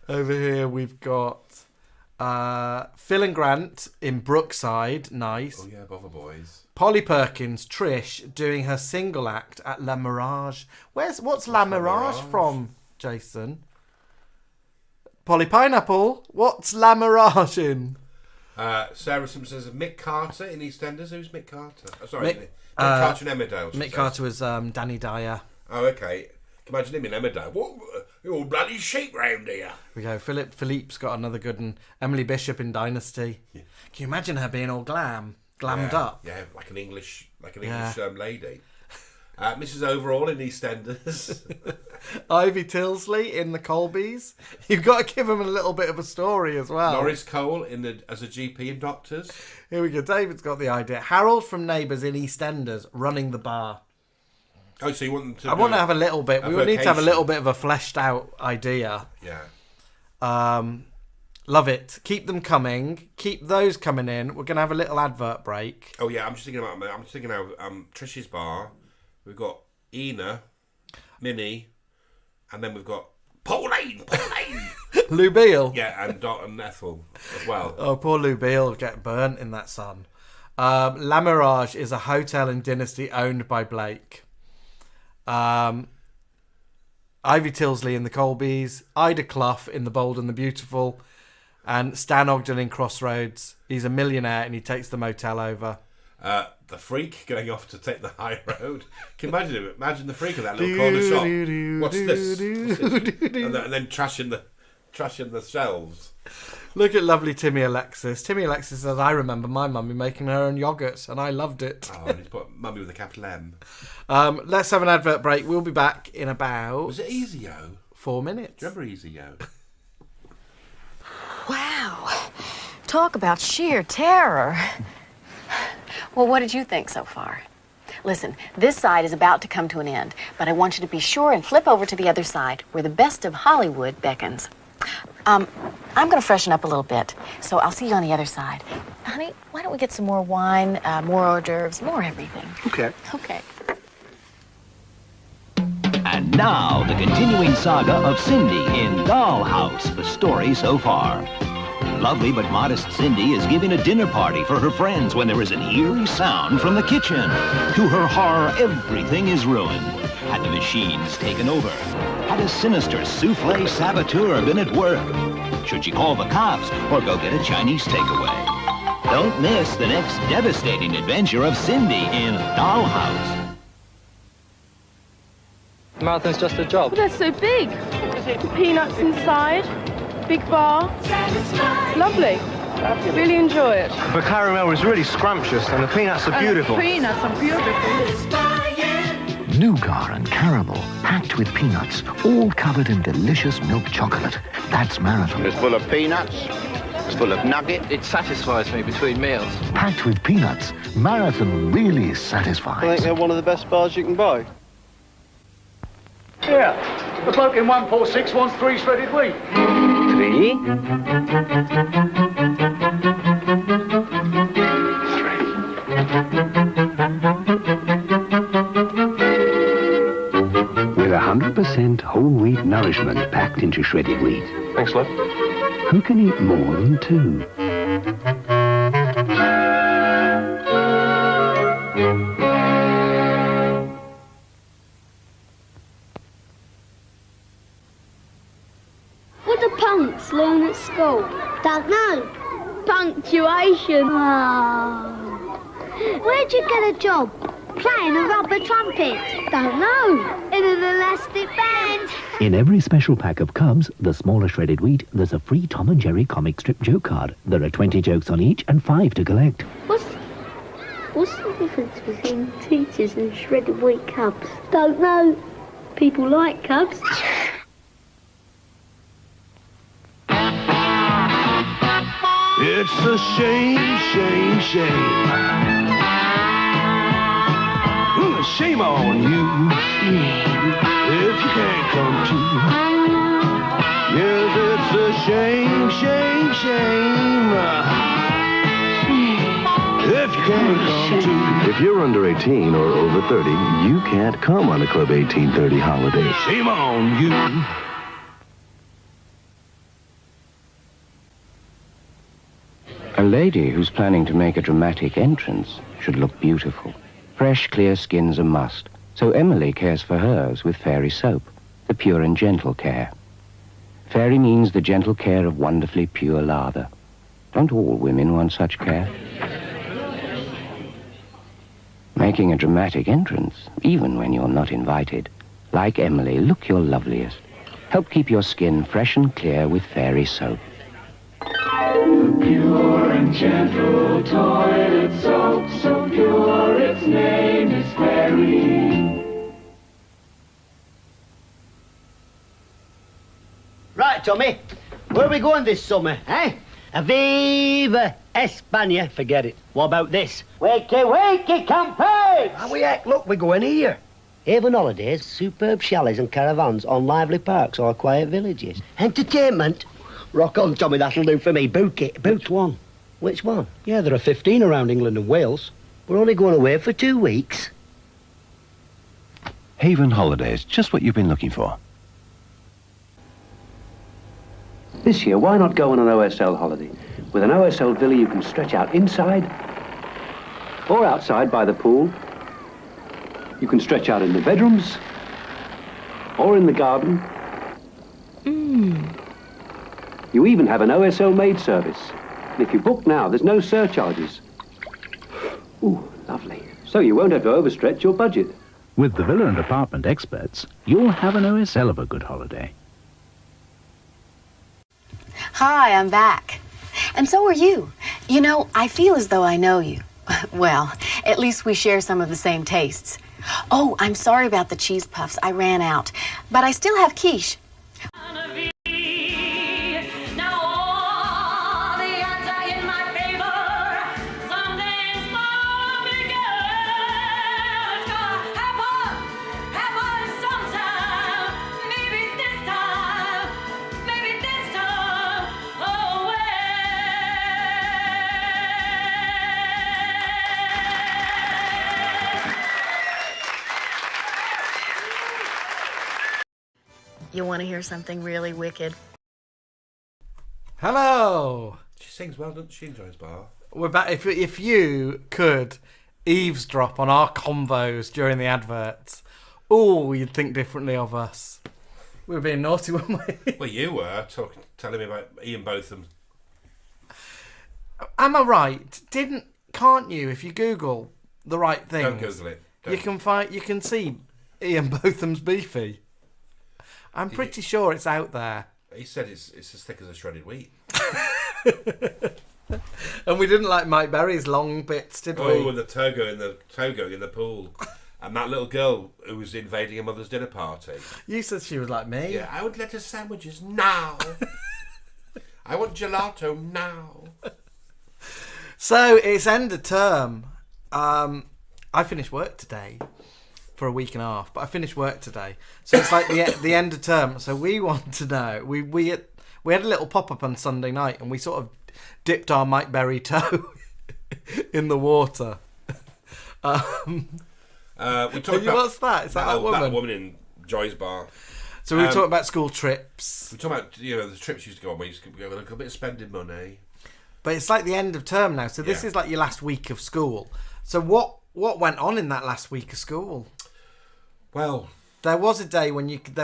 Over here we've got Phil and Grant in Brookside. Nice. Oh yeah, Bother Boys. Polly Perkins, Trish, doing her single act at La Mirage. What's La Mirage from, Jason? Polly Pineapple, what's La Mirage in? Sarah Simpson says Mick Carter in EastEnders. Who's Mick Carter? Oh, sorry, Mick Mick Carter in Emmerdale. Mick Carter was Danny Dyer. Oh, okay. Can you imagine him in Emmerdale? What? You're all bloody sheep round here. We go. Philippe's got another good one. Emily Bishop in Dynasty. Yeah. Can you imagine her being all glammed up? Yeah, like an English Yeah. lady. Mrs. Overall in EastEnders. Ivy Tilsley in the Colbys. You've got to give him a little bit of a story as well. Norris Cole as a GP in Doctors. Here we go. David's got the idea. Harold from Neighbours in EastEnders running the bar. Oh, so you want them to? I want to have a little bit. We would need to have a little vocation. bit of a fleshed out idea. Yeah. Love it. Keep them coming. Keep those coming in. We're going to have a little advert break. Oh yeah, I'm thinking now. Trish's bar. We've got Ina, Minnie, and then we've got Pauline. Lou Beale. Yeah, and Dot and Ethel as well. Oh, poor Lou Beale get burnt in that sun. La Mirage is a hotel in Dynasty owned by Blake. Ivy Tilsley in the Colbys, Ida Clough in The Bold and the Beautiful, and Stan Ogden in Crossroads. He's a millionaire and he takes the motel over. The Freak going off to take the high road. Can you imagine the Freak in that little corner shop? What's this? And then trashing the shelves. Look at lovely Timmy Alexis. Timmy Alexis says, I remember my mummy making her own yoghurt and I loved it. Oh, and he's put mummy with a capital M. Let's have an advert break. We'll be back in about... Was it Easy-O? 4 minutes. Do you remember Easy-O? Wow. Talk about sheer terror. Well, what did you think so far? Listen, this side is about to come to an end, but I want you to be sure and flip over to the other side, where the best of Hollywood beckons. I'm going to freshen up a little bit, so I'll see you on the other side. Honey, why don't we get some more wine, more hors d'oeuvres, more everything? Okay. Okay. And now, the continuing saga of Cindy in Dollhouse, the story so far. Lovely but modest Cindy is giving a dinner party for her friends when there is an eerie sound from the kitchen. To her horror, everything is ruined. Had the machines taken over? Had a sinister souffle saboteur been at work? Should she call the cops or go get a Chinese takeaway? Don't miss the next devastating adventure of Cindy in Dollhouse. The marathon's just a job. But they're so big. Peanuts inside, big bar. Lovely. Really enjoy it. The caramel is really scrumptious and the peanuts are beautiful. The peanuts are beautiful. Nougat and caramel, packed with peanuts, all covered in delicious milk chocolate. That's Marathon. It's full of peanuts. It's full of nugget. It satisfies me between meals. Packed with peanuts, Marathon really satisfies. I think they're one of the best bars you can buy. Yeah, the bloke in 146 wants 3 shredded wheat. 3? With 100% 100% whole wheat nourishment packed into shredded wheat. Thanks, love. Who can eat more than two? What do punks learn at school? Don't know. Punctuation. Oh. Where'd you get a job? Playing a rubber trumpet? Don't know. In an elastic band. In every special pack of Cubs, the smaller shredded wheat, there's a free Tom and Jerry comic strip joke card. There are 20 jokes on each and 5 to collect. What's the difference between teachers and shredded wheat cubs? Don't know. People like cubs. It's a shame, shame, shame. Shame on you if you can't come to. Yes, it's a shame, shame, shame. If you can't come to. If you're under 18 or over 30, you can't come on a Club 1830 holiday. Shame on you. A lady who's planning to make a dramatic entrance should look beautiful. Fresh, clear skin's a must, so Emily cares for hers with Fairy soap, the pure and gentle care. Fairy means the gentle care of wonderfully pure lather. Don't all women want such care? Making a dramatic entrance, even when you're not invited. Like Emily, look your loveliest. Help keep your skin fresh and clear with Fairy soap. Pure and gentle toilet soap, so pure its name is Fairy. Right, Tommy, where are we going this summer, eh? Viva España. Forget it. What about this? Wakey, wakey, campers! How we act? Look, we're going here. Haven Holidays, superb chalets and caravans on lively parks or quiet villages. Entertainment? Rock on, Tommy, that'll do for me. Book it. Which one? Which one? Yeah, there are 15 around England and Wales. We're only going away for 2 weeks. Haven Holidays, just what you've been looking for. This year, why not go on an OSL holiday? With an OSL villa, you can stretch out inside or outside by the pool. You can stretch out in the bedrooms or in the garden. You even have an OSL maid service. And if you book now, there's no surcharges. Ooh, lovely. So you won't have to overstretch your budget. With the villa and apartment experts, you'll have an OSL of a good holiday. Hi, I'm back. And so are you. You know, I feel as though I know you. Well, at least we share some of the same tastes. Oh, I'm sorry about the cheese puffs. I ran out. But I still have quiche. You want to hear something really wicked? Hello. She sings well, doesn't she? Enjoys bar. We're back. If you could eavesdrop on our convos during the adverts, you'd think differently of us. We were being naughty, weren't we? Well, you were telling me about Ian Botham. Am I right? Can't you? If you Google the right things, Don't Google it. You can see Ian Botham's beefy. I'm pretty sure it's out there. He said it's as thick as a shredded wheat. And we didn't like Mike Berry's long bits, did we? Oh, and the toe going in the pool. And that little girl who was invading her mother's dinner party. You said she was like me. Yeah, I would let her sandwiches now. I want gelato now. So, it's end of term. I finished work today. For a week and a half, but I finished work today, so it's like the end of term. So we want to know. We had a little pop up on Sunday night, and we sort of dipped our Mike Berry toe in the water. We talked about what's that? Is that woman? That woman in Joy's Bar. So we were talking about school trips. We're talking about the trips you used to go on where you used to go a little bit of spending money. But it's like the end of term now, so this is like your last week of school. So what went on in that last week of school? Well, there was a day when you could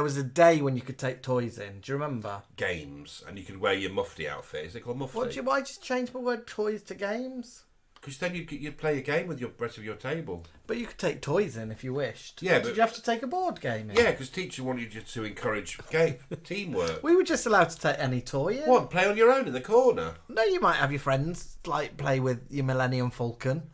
take toys in. Do you remember? Games, and you could wear your mufti outfit. Is it called mufti? Why just change my word toys to games? Because then you'd play a game with the rest of your table. But you could take toys in if you wished. Yeah, Did you have to take a board game in? Yeah, because teacher wanted you to encourage teamwork. We were just allowed to take any toy in. What? Play on your own in the corner? No, you might have your friends play with your Millennium Falcon.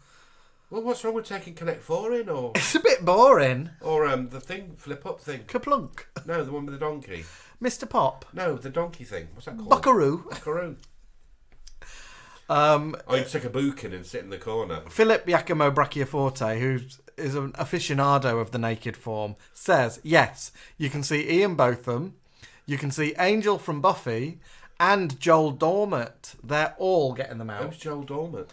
Well, what's wrong with taking Connect 4 in? Or it's a bit boring. Or the flip up thing. Kaplunk. No, the one with the donkey. Mr. Pop. No, the donkey thing. What's that called? Buckaroo. You'd take a book in and sit in the corner. Philip Giacomo Brachioforte, who is an aficionado of the naked form, says, yes, you can see Ian Botham, you can see Angel from Buffy, and Joel Dormant. They're all getting them out. Who's Joel Dormant?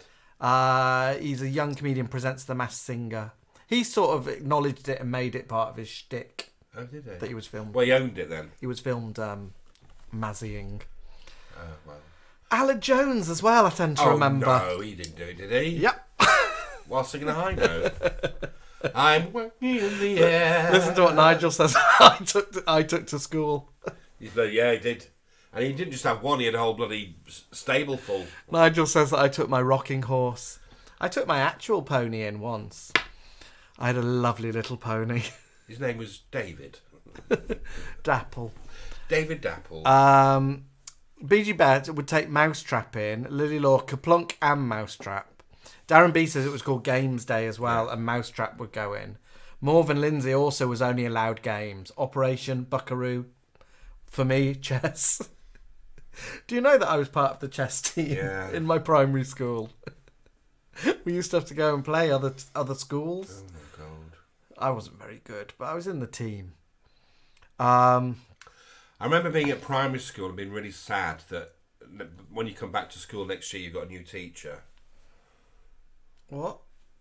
He's a young comedian, presents The Masked Singer. He sort of acknowledged it and made it part of his shtick. Oh, did he? That he was filmed. Well, he owned it then. He was filmed mazzying. Well. Alan Jones as well, I tend to remember. No, he didn't do it, did he? Yep. While singing a high note. I'm working in the air. Listen to what Nigel says. I took to school. Yeah, he did. And he didn't just have one, he had a whole bloody stable full. Nigel says that I took my rocking horse. I took my actual pony in once. I had a lovely little pony. His name was David. Dapple. David Dapple. BG Bed would take Mousetrap in. Lily Law, Kaplunk and Mousetrap. Darren B says it was called Games Day as well, and Mousetrap would go in. Morven Lindsay also was only allowed games. Operation, Buckaroo. For me, chess. Do you know that I was part of the chess team in my primary school? We used to have to go and play other schools. Oh my God. I wasn't very good, but I was in the team. I remember being at primary school and being really sad that when you come back to school next year, you've got a new teacher. What?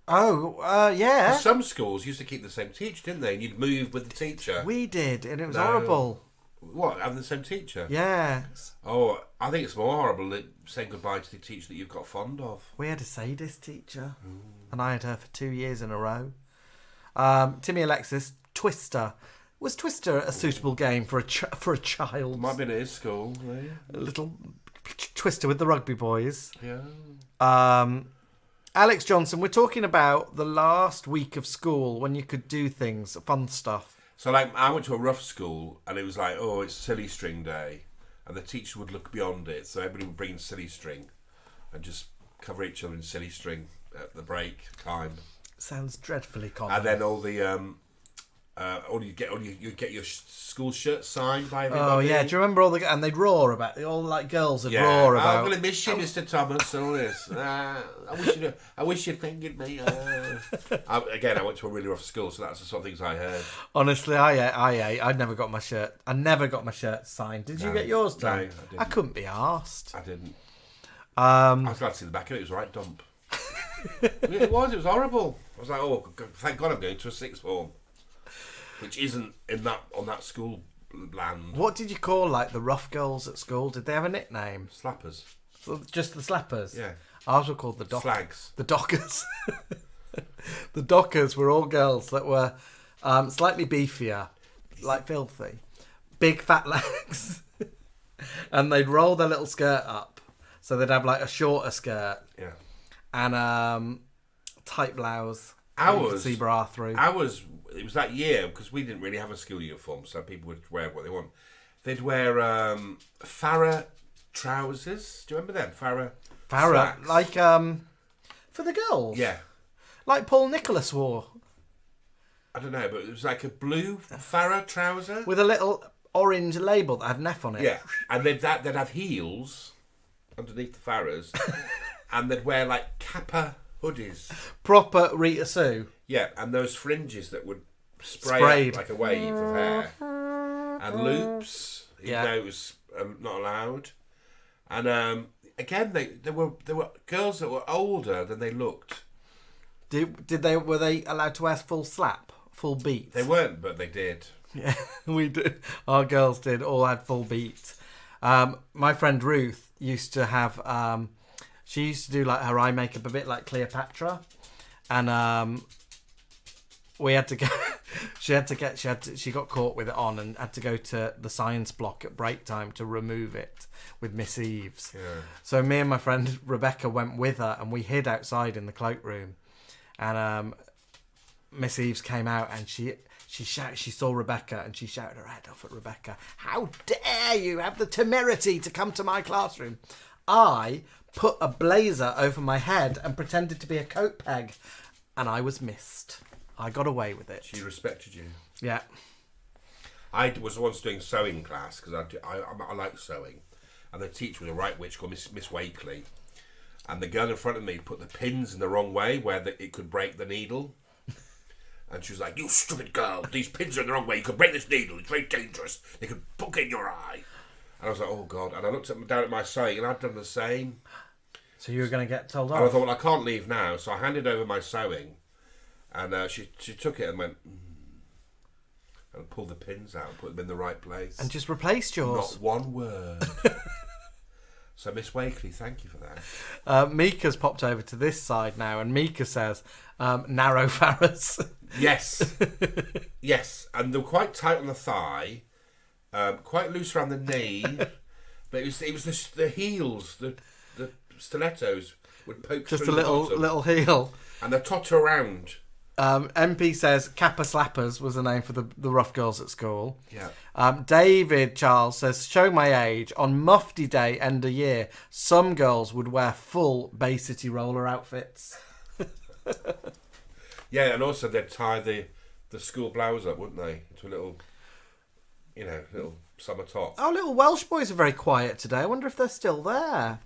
Oh, yeah. For some schools used to keep the same teacher, didn't they? And you'd move with the teacher. We did, and it was horrible. What, having the same teacher? Yeah. Oh, I think it's more horrible than saying goodbye to the teacher that you've got fond of. We had a sadist teacher, and I had her for 2 years in a row. Timmy Alexis, Twister. Was Twister a suitable game for a child? Might have been at his school. Yeah. A little Twister with the rugby boys. Yeah. Alex Johnson, we're talking about the last week of school when you could do things, fun stuff. So, like, I went to a rough school, and it was like, oh, it's silly string day. And the teacher would look beyond it, so everybody would bring in silly string and just cover each other in silly string at the break time. Sounds dreadfully common. And then all the you get your school shirt signed by everybody. Oh yeah, do you remember and they'd roar about it? All like girls would roar about. I'm going to miss you, Mr. Thomas, and all this. I wish you'd fingered me. Again, I went to a really rough school, so that's the sort of things I heard. Honestly, I never got my shirt. I never got my shirt signed. Did you get yours done? No, I didn't. I couldn't be arsed. I didn't. I was glad to see the back of it. It was a right dump. It was horrible. I was like, oh, thank God I'm going to a sixth form. Which isn't on that school land. What did you call like the rough girls at school? Did they have a nickname? Slappers. So just the slappers? Yeah. Ours were called the Slags. The dockers. The dockers were all girls that were slightly beefier, like filthy, big fat legs, and they'd roll their little skirt up, so they'd have like a shorter skirt. Yeah. And tight blouse. Ours. See bra through. Ours. It was that year because we didn't really have a school uniform, so people would wear what they want. They'd wear Farrah trousers. Do you remember them? Farrah, slacks. Like for the girls. Yeah, like Paul Nicholas wore. I don't know, but it was like a blue Farrah trouser with a little orange label that had an F on it. Yeah, and they'd have heels underneath the Farrahs, and they'd wear like Kappa hoodies. Proper Rita Sue. Yeah, and those fringes that would spray out like a wave of hair. And loops, even though it was not allowed. And again, there were girls that were older than they looked. Were they allowed to wear full slap, full beat? They weren't, but they did. Yeah, we did. Our girls did. All had full beat. My friend Ruth used to have. She used to do like her eye makeup a bit like Cleopatra, and we had to go. She got caught with it on and had to go to the science block at break time to remove it with Miss Eves. Yeah. So me and my friend Rebecca went with her, and we hid outside in the cloakroom, and Miss Eves came out and she saw Rebecca and she shouted her head off at Rebecca. How dare you have the temerity to come to my classroom? I put a blazer over my head and pretended to be a coat peg, and I was missed. I got away with it. She respected you. Yeah. I was once doing sewing class because I like sewing, and the teacher was a right witch called Miss Wakely, and the girl in front of me put the pins in the wrong way where it could break the needle. And she was like, "You stupid girl, these pins are in the wrong way. You could break this needle. It's very dangerous. They could poke in your eye." And I was like, "Oh, God." And I looked down at my sewing, and I'd done the same. So you were going to get told off? And I thought, well, I can't leave now. So I handed over my sewing, and she took it and went, and pulled the pins out and put them in the right place. And just replaced yours? Not one word. So, Miss Wakely, thank you for that. Mika's popped over to this side now, and Mika says, narrow Farrahs. Yes. Yes. And they were quite tight on the thigh, quite loose around the knee, but it was the heels, the stilettos would poke just through a little heel. And they totter around. MP says Kappa Slappers was the name for the rough girls at school. Yeah. David Charles says, show my age, on Mufti Day end of year, some girls would wear full Bay City roller outfits. Yeah, and also they'd tie the school blouse up, wouldn't they? To a little summer top. Our little Welsh boys are very quiet today. I wonder if they're still there.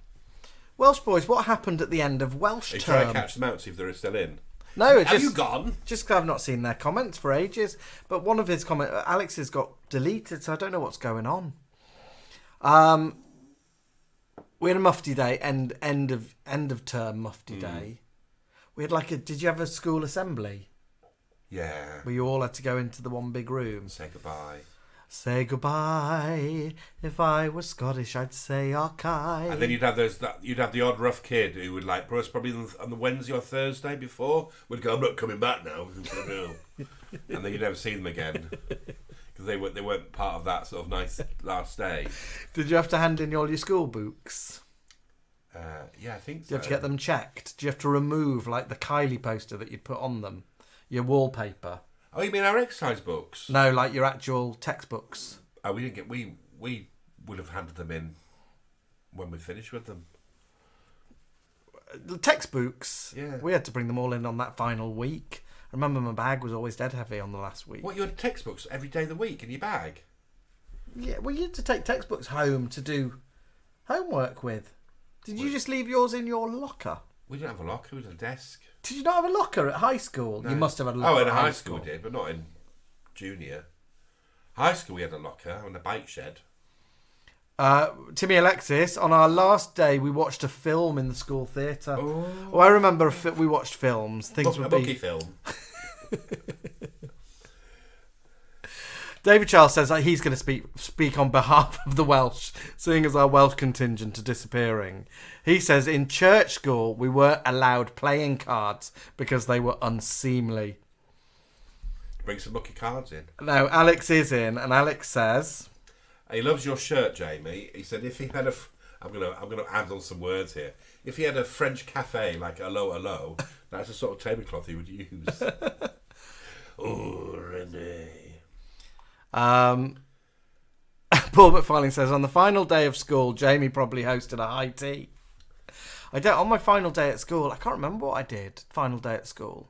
Welsh boys, what happened at the end of Welsh term? Try to catch them out, see if they're still in. No, have you gone? Just 'cause I've not seen their comments for ages. But one of his comments, Alex's, got deleted, so I don't know what's going on. We had a Mufti Day, end of term Mufti Day. We had did you have a school assembly? Yeah. Where you all had to go into the one big room. Say goodbye. Say goodbye. If I was Scottish, I'd say Archai. And then you'd have the odd rough kid who would probably on the Wednesday or Thursday before would go, "I'm not coming back now." And then you'd never see them again because they weren't part of that sort of nice last day. Did you have to hand in all your school books? Yeah, I think so. Do you have to get them checked? Do you have to remove the Kylie poster that you'd put on them? Your wallpaper? Oh, you mean our exercise books? No, your actual textbooks. Oh, we didn't get. We would have handed them in when we finished with them. The textbooks. Yeah. We had to bring them all in on that final week. I remember my bag was always dead heavy on the last week. What, you had textbooks every day of the week in your bag? Yeah, well, you had to take textbooks home to do homework with. Did you just leave yours in your locker? We didn't have a locker. We had a desk. Did you not have a locker at high school? No. You must have had a locker. Oh, in at high school we did, but not in junior. High school we had a locker and a bike shed. Timmy Alexis, on our last day, we watched a film in the school theatre. Oh, I remember we watched films. Things a bookie film. David Charles says that he's going to speak on behalf of the Welsh, seeing as our Welsh contingent are disappearing. He says in church school we weren't allowed playing cards because they were unseemly. Bring some lucky cards in. No, Alex is in, and Alex says he loves your shirt, Jamie. He said if he had I'm gonna add on some words here. If he had a French cafe like Hello, that's the sort of tablecloth he would use. Oh, Renee. Paul McFarlane says on the final day of school, Jamie probably hosted a high tea. On my final day at school, I can't remember what I did. Final day at school,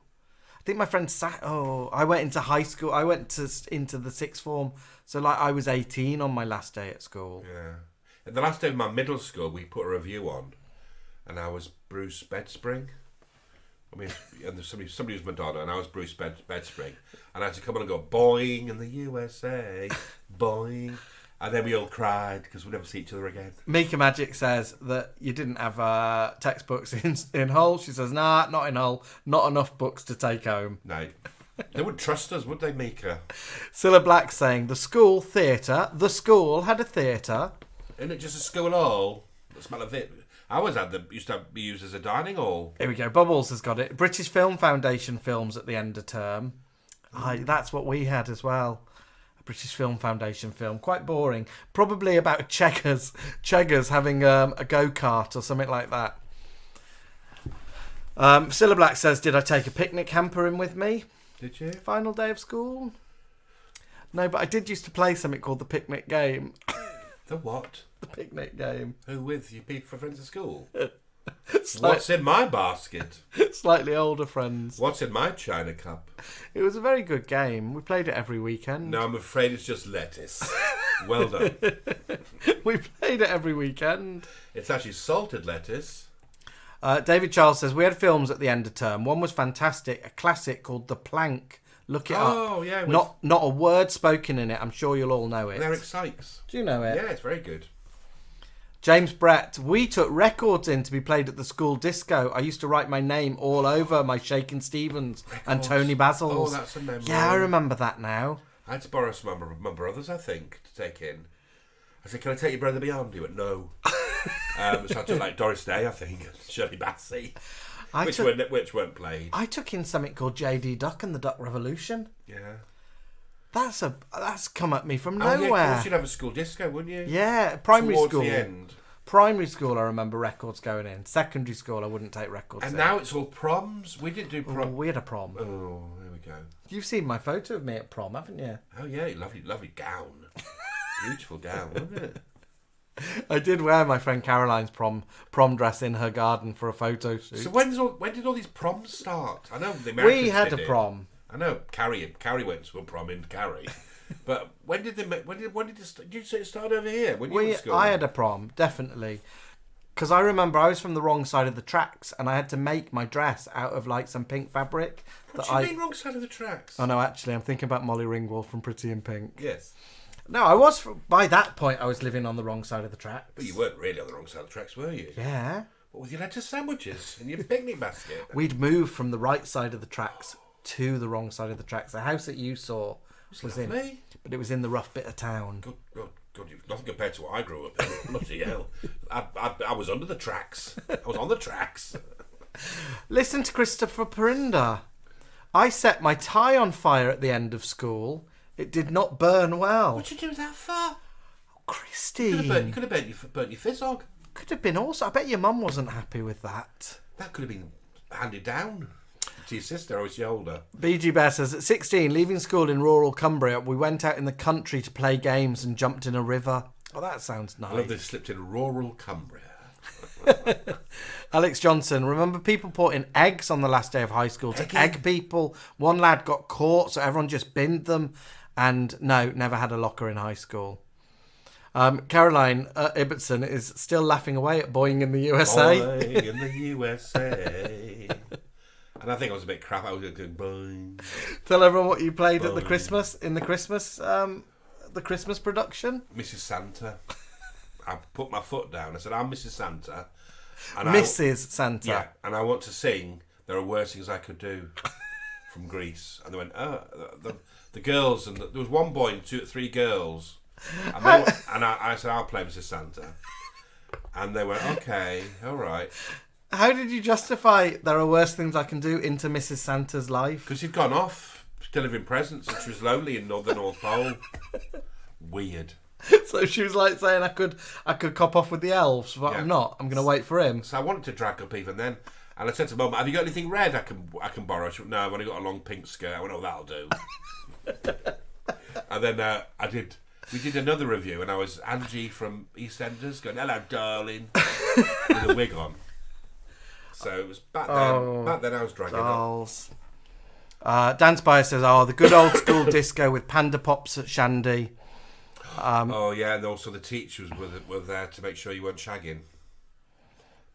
I think my friend I went into high school. I went into the sixth form, so I was 18 on my last day at school. Yeah, and the last day of my middle school, we put a review on, and I was Bruce Bedspring. I mean, and somebody was Madonna, and I was Bruce Bedspring, and I had to come on and go boing in the USA, boing, and then we all cried because we'd never see each other again. Mika Magic says that you didn't have textbooks in Hull. She says, nah, not in Hull, not enough books to take home. No, They wouldn't trust us, would they, Mika? Cilla Black saying, the school had a theatre. Isn't it just a school hall? The smell of it. I always used to be used as a dining hall. Here we go. Bubbles has got it. British Film Foundation films at the end of term. That's what we had as well. A British Film Foundation film. Quite boring. Probably about checkers having a go-kart or something like that. Cilla Black says, did I take a picnic hamper in with me? Did you? Final day of school? No, but I did used to play something called the picnic game. The what? The picnic game. Who with? You people for friends at school? What's in my basket? Slightly older friends. What's in my china cup? It was a very good game. We played it every weekend. No, I'm afraid it's just lettuce. Well done. We played it every weekend. It's actually salted lettuce. David Charles says, we had films at the end of term. One was fantastic, a classic called The Plank. Look it up. Oh, yeah. Not a word spoken in it. I'm sure you'll all know it. Eric Sykes. Do you know it? Yeah, it's very good. James Brett, we took records in to be played at the school disco. I used to write my name all over my Shakin' Stevens and Tony Basil's. Oh, that's a memory. Yeah, I remember that now. I had to borrow some of my brothers, I think, to take in. I said, can I take your brother beyond? He went, no. So I took like Doris Day, I think, Shirley Bassey, which weren't played. I took in something called J.D. Duck and the Duck Revolution. Yeah. That's come at me from Yeah, nowhere. of course you'd have a school disco, wouldn't you? Yeah, primary Towards school. the end. Primary school, I remember records going in. Secondary school, I wouldn't take records And in. now it's all proms. We didn't do prom. We had a prom. Oh, there we go. You've seen my photo of me at prom, haven't you? Oh yeah, lovely gown. Beautiful gown, wasn't it? I did wear my friend Caroline's prom dress in her garden for a photo shoot. So when did all these proms start? I know the Americans We had did a it. prom. I know Carrie went to a prom in Carrie, but when did you say it started over here? When you were in school? I had a prom, definitely, because I remember I was from the wrong side of the tracks and I had to make my dress out of like some pink fabric. What do you mean wrong side of the tracks? Oh no, actually, I'm thinking about Molly Ringwald from Pretty in Pink. Yes. No, I was. By that point, I was living on the wrong side of the tracks. But you weren't really on the wrong side of the tracks, were you? Yeah. What with your lettuce sandwiches and your picnic basket? We'd moved from the right side of the tracks to the wrong side of the tracks. The house that you saw was in, but it was in the rough bit of town. God, nothing compared to what I grew up in. Bloody hell. I was under the tracks. I was on the tracks. Listen to Christopher Perinda. I set my tie on fire at the end of school. It did not burn well. What'd you do that for? Oh, Christy. You could have burnt your fizzog. Could have been also. I bet your mum wasn't happy with that. That could have been handed down to your sister, or is she older? BG Bear says, at 16, leaving school in rural Cumbria, we went out in the country to play games and jumped in a river. Oh, that sounds nice. I love they slipped in rural Cumbria. Alex Johnson, remember people put in eggs on the last day of high school to egg people? One lad got caught, so everyone just binned them. And no, never had a locker in high school. Caroline Ibbotson is still laughing away at Boeing in the USA. Boeing in the USA. And I think I was a bit crap. I was going boing. Tell everyone what you played boing. at the Christmas production. Mrs. Santa. I put my foot down. I said, I'm Mrs. Santa. And Mrs. Santa. Yeah, and I want to sing There Are Worse Things I Could Do from Greece. And they went, the girls, and there was one boy and 2 or 3 girls. And, I said, I'll play Mrs. Santa. And they went, okay, all right. How did you justify There Are Worse Things I Can Do into Mrs. Santa's life? Because she'd gone off delivering presents and she was lonely in the North Pole. Weird. So she was like saying I could cop off with the elves, but I'm not. I'm going to wait for him. So I wanted to drag up even then. And I said to Mum, have you got anything red I can borrow? She went, no, I've only got a long pink skirt. I went, oh, that'll do. And then we did another review and I was Angie from EastEnders going, hello, darling, with a wig on. So it was back then. Back then I was dragging dolls. Dan Spire says, the good old school disco with Panda Pops at Shandy. Oh yeah, and also the teachers were there to make sure you weren't shagging.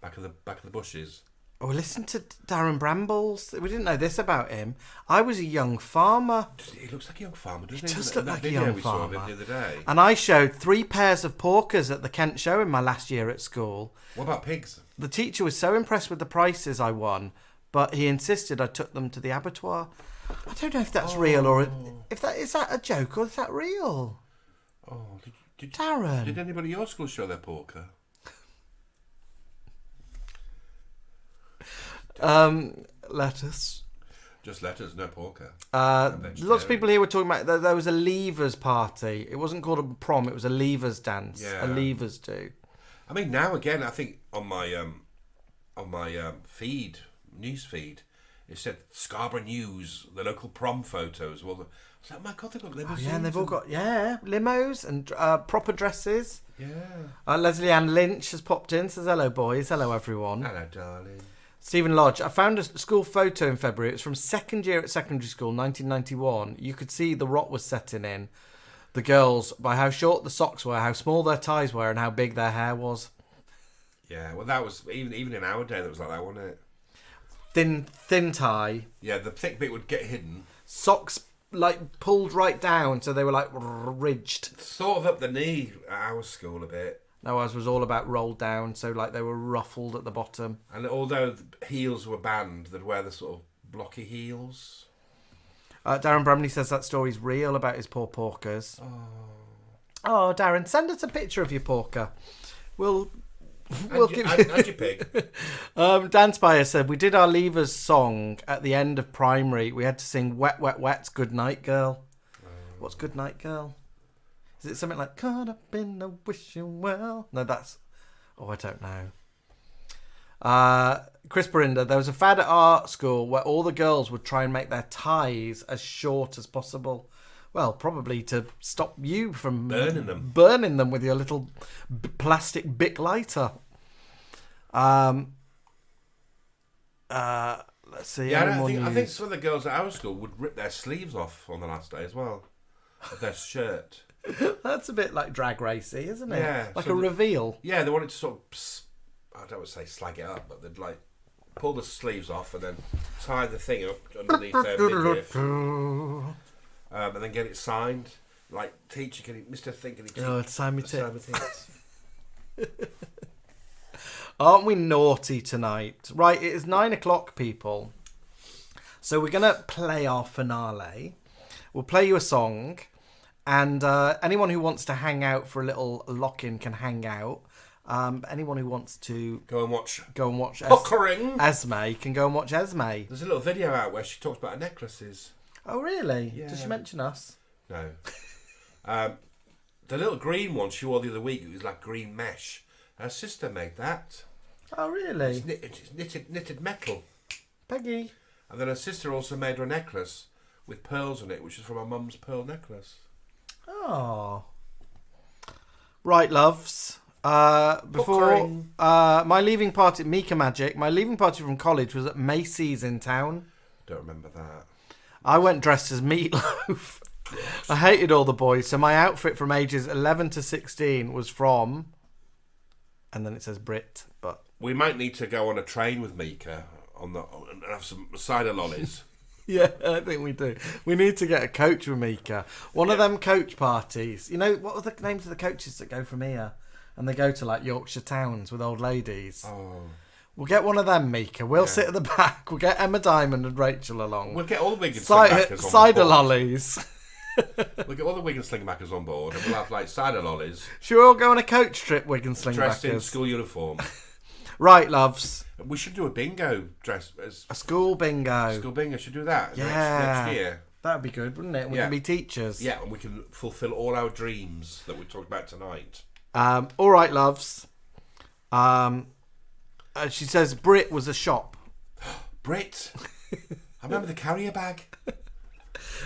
Back of the bushes. Oh, listen to Darren Brambles. We didn't know this about him. I was a young farmer. He looks like a young farmer, doesn't he? He does In look that like a video young we saw of farmer. him the other day. And I showed 3 pairs of porkers at the Kent show in my last year at school. What about pigs? The teacher was so impressed with the prices I won, but he insisted I took them to the abattoir. I don't know if that's real or if that is that a joke or is that real. Oh, Darren. Did anybody at your school show their porker? Lettuce. Just lettuce, no porker. Lots of people here were talking about there was a leavers party. It wasn't called a prom; it was a leavers dance. Yeah. A leavers do. I mean, now again, I think on my feed, news feed, it said Scarborough News, the local prom photos. Well, I was like, my God, they've got limousines. Oh, yeah, and they've all got limos and proper dresses. Yeah. Leslie Ann Lynch has popped in. Says hello, boys. Hello, everyone. Hello, darling. Stephen Lodge. I found a school photo in February. It was from second year at secondary school, 1991. You could see the rot was setting in. The girls, by how short the socks were, how small their ties were, and how big their hair was. Yeah, well, that was even in our day. That was like that, wasn't it? Thin tie. Yeah, the thick bit would get hidden. Socks like pulled right down, so they were like ridged. Sort of up the knee at our school a bit. No, ours was all about rolled down, so like they were ruffled at the bottom. And although the heels were banned, they'd wear the sort of blocky heels. Darren Bramley says that story's real about his poor porkers. Oh, Darren, send us a picture of your porker. We'll give you... And your pig. Dan Spire said, we did our leavers song at the end of primary. We had to sing Wet, Wet, Wet's Good Night Girl. What's Good Night Girl? Is it something like, caught up in a wishing well? No, that's... Oh, I don't know. Chris Berinda, there was a fad at art school where all the girls would try and make their ties as short as possible. Well, probably to stop you from burning them with your little plastic Bic lighter. Let's see. Yeah, I think some of the girls at our school would rip their sleeves off on the last day as well of their shirt. That's a bit like drag racy, isn't it? Yeah, like a reveal. Yeah, they wanted to sort of, I don't want to say slag it up, but they'd like pull the sleeves off and then tie the thing up underneath their midriff. And then get it signed. Like, teacher, Mr. Thinking, sign me tits. Aren't we naughty tonight? Right, it is 9 o'clock, people. So we're going to play our finale. We'll play you a song. And anyone who wants to hang out for a little lock-in can hang out. Anyone who wants to go and watch Esme can go and watch Esme. There's a little video out where she talks about her necklaces. Oh, really? Yeah. Did she mention us? No. The little green one she wore the other week, it was like green mesh. Her sister made that. Oh, really? It's knitted metal. Peggy. And then her sister also made her a necklace with pearls on it, which is from her mum's pearl necklace. Oh. Right, loves. Before my leaving party at Mika Magic, my leaving party from college was at Macy's in town. Don't remember that. I went dressed as Meatloaf. I hated all the boys, so my outfit from ages 11 to 16 was from... And then it says Brit, but... We might need to go on a train with Mika and have some cider lollies. Yeah, I think we do. We need to get a coach with Mika. One of them coach parties. You know, what are the names of the coaches that go from here? And they go to, like, Yorkshire towns with old ladies. Oh. We'll get one of them, Mika. We'll sit at the back. We'll get Emma Diamond and Rachel along. We'll get all the Wig Slingbackers on board. Cider lollies. We'll get all the Wig Slingbackers on board and we'll have, like, cider lollies. Should we all go on a coach trip, Wig and Slingbackers? Dressed in school uniform. Right, loves. We should do a bingo dress. A school bingo. School bingo. Should do that next year. That would be good, wouldn't it? We can be teachers. Yeah, and we can fulfil all our dreams that we talked about tonight. All right, loves. She says Brit was a shop. Brit. I remember the carrier bag.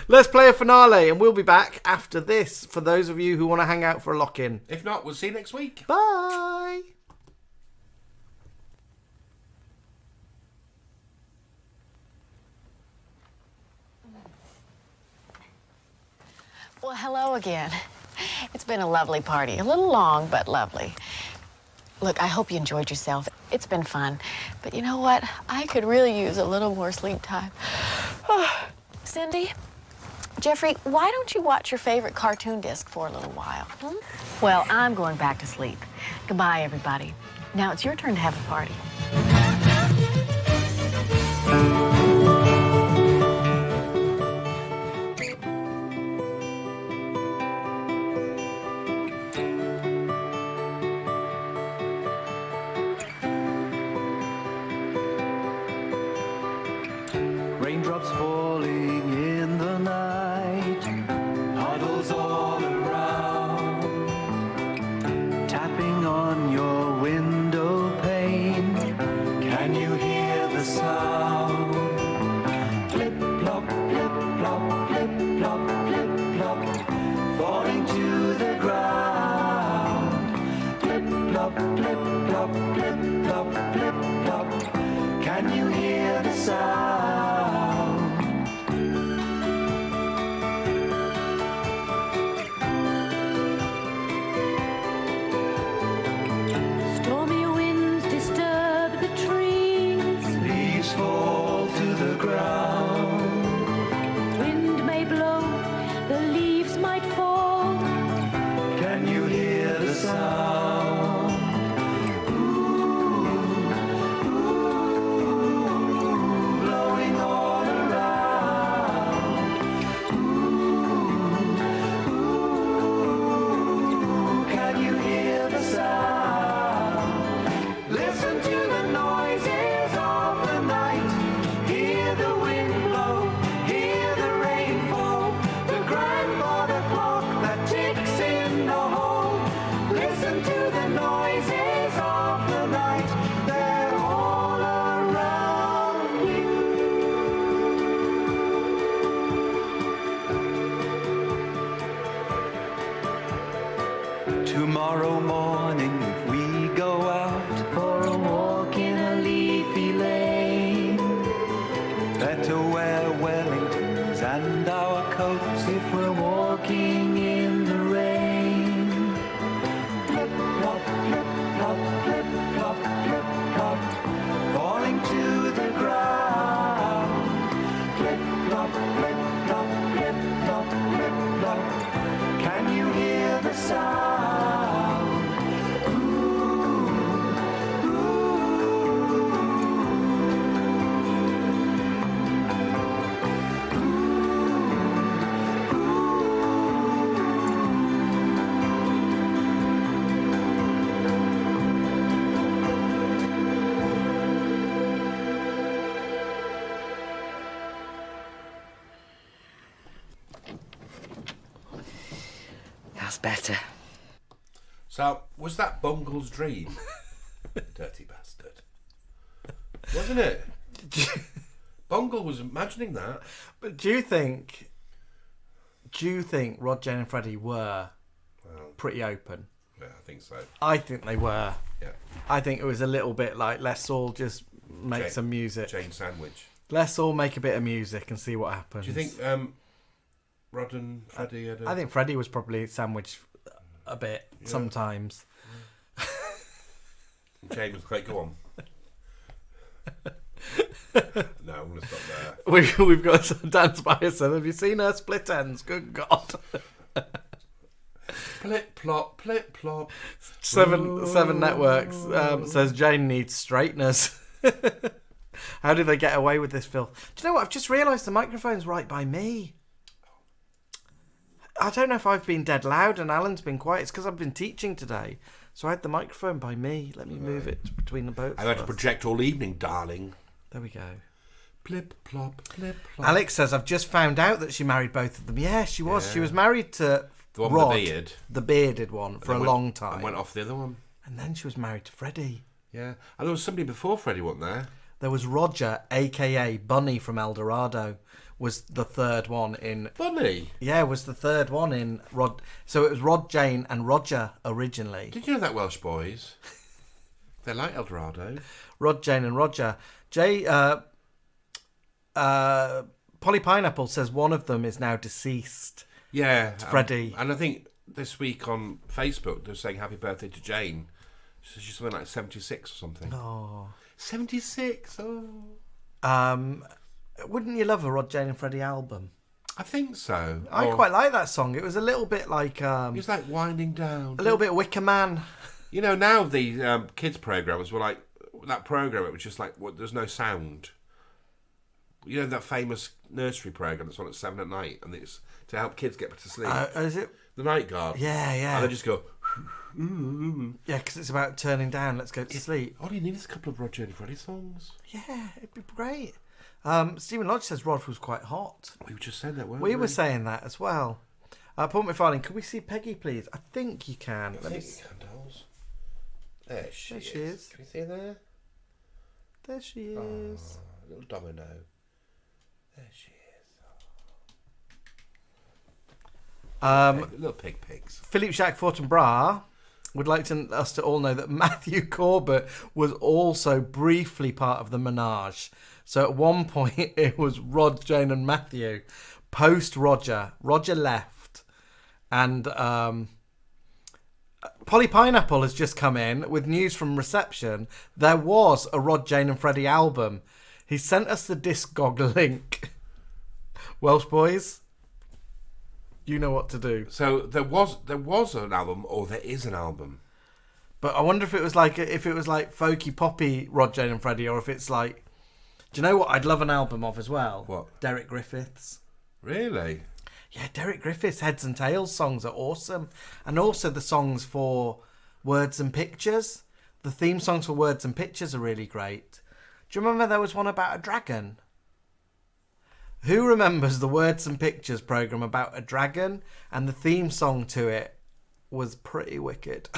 Let's play a finale, and we'll be back after this for those of you who want to hang out for a lock-in. If not, we'll see you next week. Bye. Well, hello again. It's been a lovely party. A little long, but lovely. Look, I hope you enjoyed yourself. It's been fun. But you know what? I could really use a little more sleep time. Cindy, Jeffrey, why don't you watch your favorite cartoon disc for a little while? Well, I'm going back to sleep. Goodbye, everybody. Now it's your turn to have a party. drops falling in the night, puddles all around, tapping on your window pane. Can you hear the sound? Plip plop, plip plop, plip plop, plip plop, falling to the ground. Plip plop, plip plop, plip plop, plip plop. Can you hear the sound? Stormy winds disturb the trees. Leaves fall to the ground. Wind may blow, the leaves might fall. Can you hear the sound? Blowing all around. Can you hear the sound? Listen to the noises of the night. Hear the wind blow, hear the rain fall. The grandfather clock that ticks in the hall. Listen to the noises of the night. They're all around you. Tomorrow morning, if we go out for a walk in a leafy lane, better wear Wellingtons and our coats if we're walking in the rain. Plip plop, plip plop, plip plop, plip plop, falling to the ground. Plip plop, plip plop, plip plop, plip plop. Can you hear the sound? That's better. So, was that Bungle's dream? Dirty bastard. Wasn't it? Bungle was imagining that. But do you think Rod, Jane and Freddie were pretty open? Yeah, I think so. I think they were. Yeah. I think it was a little bit like, let's all just make some music. Jane Sandwich. Let's all make a bit of music and see what happens. Do you think Rod and Freddie had I think Freddie was probably sandwiched a bit sometimes. Jane was like, go on. No, I'm going to stop there. We've got some dance by us. Have you seen her split ends? Good God. Plip plop, plip plop. Seven Networks says Jane needs straighteners. How did they get away with this, Phil? Do you know what? I've just realised the microphone's right by me. I don't know if I've been dead loud and Alan's been quiet. It's because I've been teaching today. So I had the microphone by me. Let me move it between the boats. I've had to project all evening, darling. There we go. Plip plop, plip plop. Alex says, I've just found out that she married both of them. Yeah, she was. Yeah. She was married to the one Rod, with the beard. the bearded one, for a long time. And went off the other one. And then she was married to Freddie. Yeah. And there was somebody before Freddie, wasn't there? There was Roger, a.k.a. Bunny from El Dorado, was the third one in... Bunny? Yeah, was the third one in Rod... So it was Rod, Jane and Roger originally. Did you know that, Welsh boys? They're like El Dorado. Rod, Jane and Roger. Polly Pineapple says one of them is now deceased. Yeah. It's Freddie. And I think this week on Facebook they're saying happy birthday to Jane. So she's something like 76 or something. Oh. 76, oh. Wouldn't you love a Rod, Jane and Freddie album? I think so. I quite like that song. It was a little bit like... it was like winding down. A little bit Wicker Man. You know, now the kids' programmes were like... That programme, it was just like, there's no sound. You know that famous nursery programme that's on at 7 at night, and it's to help kids get to sleep? Is it? The Night Guard. Yeah, yeah. And they just go... Yeah, because it's about turning down. Let's go to sleep. All you need is a couple of Roger and Freddie songs. Yeah, it'd be great. Stephen Lodge says Rod was quite hot. We just said that, weren't we? We were saying that as well. Paul McFarlane, can we see Peggy, please? I think you can. I think you can, dolls. There she is. Can you see her there? There she is. Little domino. There she is. Little pigs. Philippe Jacques Fortinbras would like us to all know that Matthew Corbett was also briefly part of the menage. So at one point it was Rod, Jane and Matthew. Post Roger left, and Polly Pineapple has just come in with news from reception. There was a Rod, Jane and Freddie album. He sent us the Discog link. Welsh boys, you know what to do. So there was an album, or there is an album. But I wonder if it was like folky poppy Rod, Jane and Freddie, or if it's like, do you know what I'd love an album of as well? What? Derek Griffiths. Really? Yeah, Derek Griffiths' Heads and Tails songs are awesome. And also the songs for Words and Pictures. The theme songs for Words and Pictures are really great. Do you remember there was one about a dragon? Who remembers the Words and Pictures programme about a dragon? And the theme song to it was pretty wicked.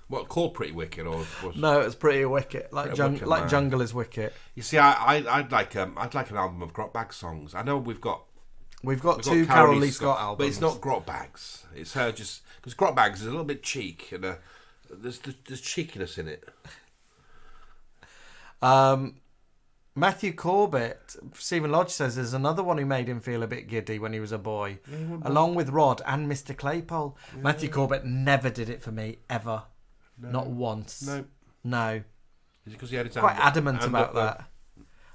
What, called Pretty Wicked, or was... No, it was Pretty Wicked, like Jungle is Wicked. You see, I'd like an album of Grotbag songs. I know we've got two Carol Lee Scott albums, but it's not Grotbags. It's her just because Grotbags is a little bit cheek, and there's cheekiness in it. Matthew Corbett, Stephen Lodge says, is another one who made him feel a bit giddy when he was a boy, along with Rod and Mr. Claypole. Yeah. Matthew Corbett never did it for me, ever. No. Not once. No. Is it because he had his quite adamant about that?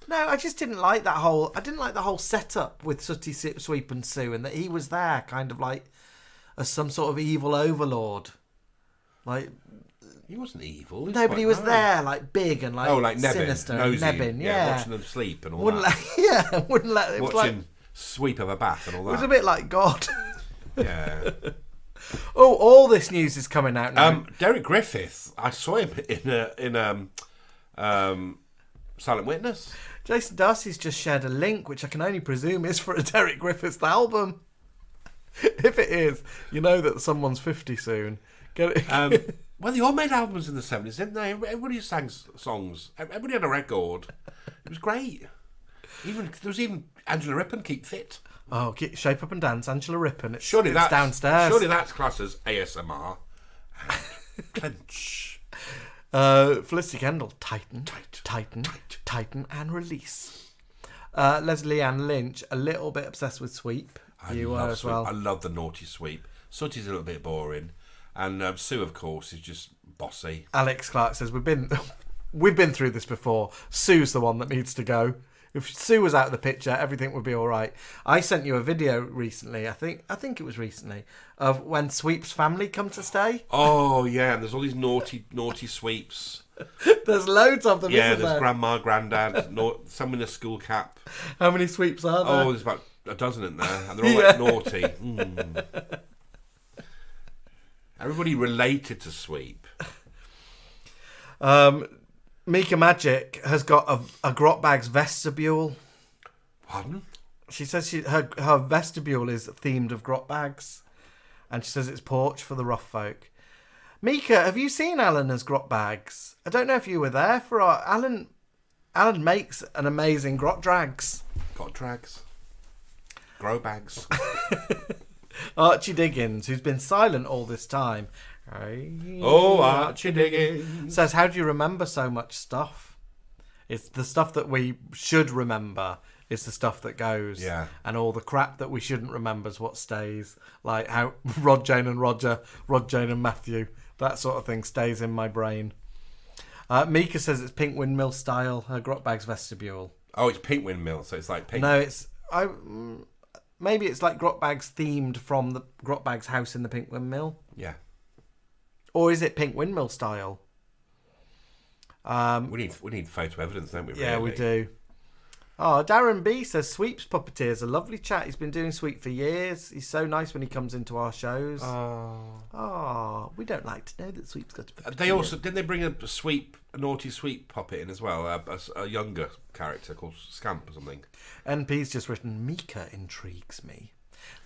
No, I just didn't like that whole. I didn't like the whole setup with Sooty Sweep and Sue, and that he was there, kind of like as some sort of evil overlord. Like he wasn't evil. No, but he was there, like big and like sinister, nosy, Nebbin, yeah, watching them sleep and all wouldn't that. Wouldn't let it. Watching sweep of a bath and all that. It was a bit like God. Yeah. Oh, all this news is coming out now. Derek Griffith, I saw him in Silent Witness. Jason Darcy's just shared a link, which I can only presume is for a Derek Griffiths album. If it is, you know that someone's 50 soon. Get it? Well, they all made albums in the 70s, didn't they? Everybody sang songs. Everybody had a record. It was great. There was even Angela Rippon, Keep Fit. Oh, Shape Up and Dance, Angela Rippon. It's that's downstairs. Surely that's classed as ASMR. Clench. Felicity Kendall, Tighten, and Release. Leslie Ann Lynch, a little bit obsessed with Sweep. You were as well. I love the naughty Sweep. Sooty's a little bit boring, and Sue, of course, is just bossy. Alex Clark says we've been through this before. Sue's the one that needs to go. If Sue was out of the picture, everything would be all right. I sent you a video recently, I think it was recently, of when Sweep's family come to stay. Oh, yeah, and there's all these naughty Sweeps. There's loads of them, yeah, isn't there? There's Grandma, Grandad, some in a school cap. How many Sweeps are there? Oh, there's about a dozen in there, and they're all like naughty. Everybody related to Sweep. Mika Magic has got a Grotbags vestibule. Pardon? She says her vestibule is themed of Grotbags, and she says it's porch for the rough folk. Mika, have you seen Alan as Grotbags? I don't know if you were there for our Alan. Alan makes an amazing grot drags. Grot drags. Grow bags. Archie Diggins, who's been silent all this time. Oh, Archie Diggins says, how do you remember so much stuff? It's the stuff that we should remember. It's the stuff that goes. Yeah. And all the crap that we shouldn't remember is what stays. Like how Rod, Jane and Roger, Rod, Jane and Matthew, that sort of thing stays in my brain. Mika says it's Pink Windmill style, her Grotbags vestibule. Oh, it's Pink Windmill, so it's like pink. No, maybe it's like Grotbags themed from the Grotbags house in the Pink Windmill. Yeah. Or is it Pink Windmill style? We need photo evidence, don't we? Yeah, really? we do. Oh, Darren B says Sweep's Puppeteer's a lovely chat. He's been doing Sweep for years. He's so nice when he comes into our shows. Oh, we don't like to know that Sweep's got a puppeteer. They also didn't they bring a naughty Sweep puppet in as well, a younger character called Scamp or something. NP's just written Mika intrigues me.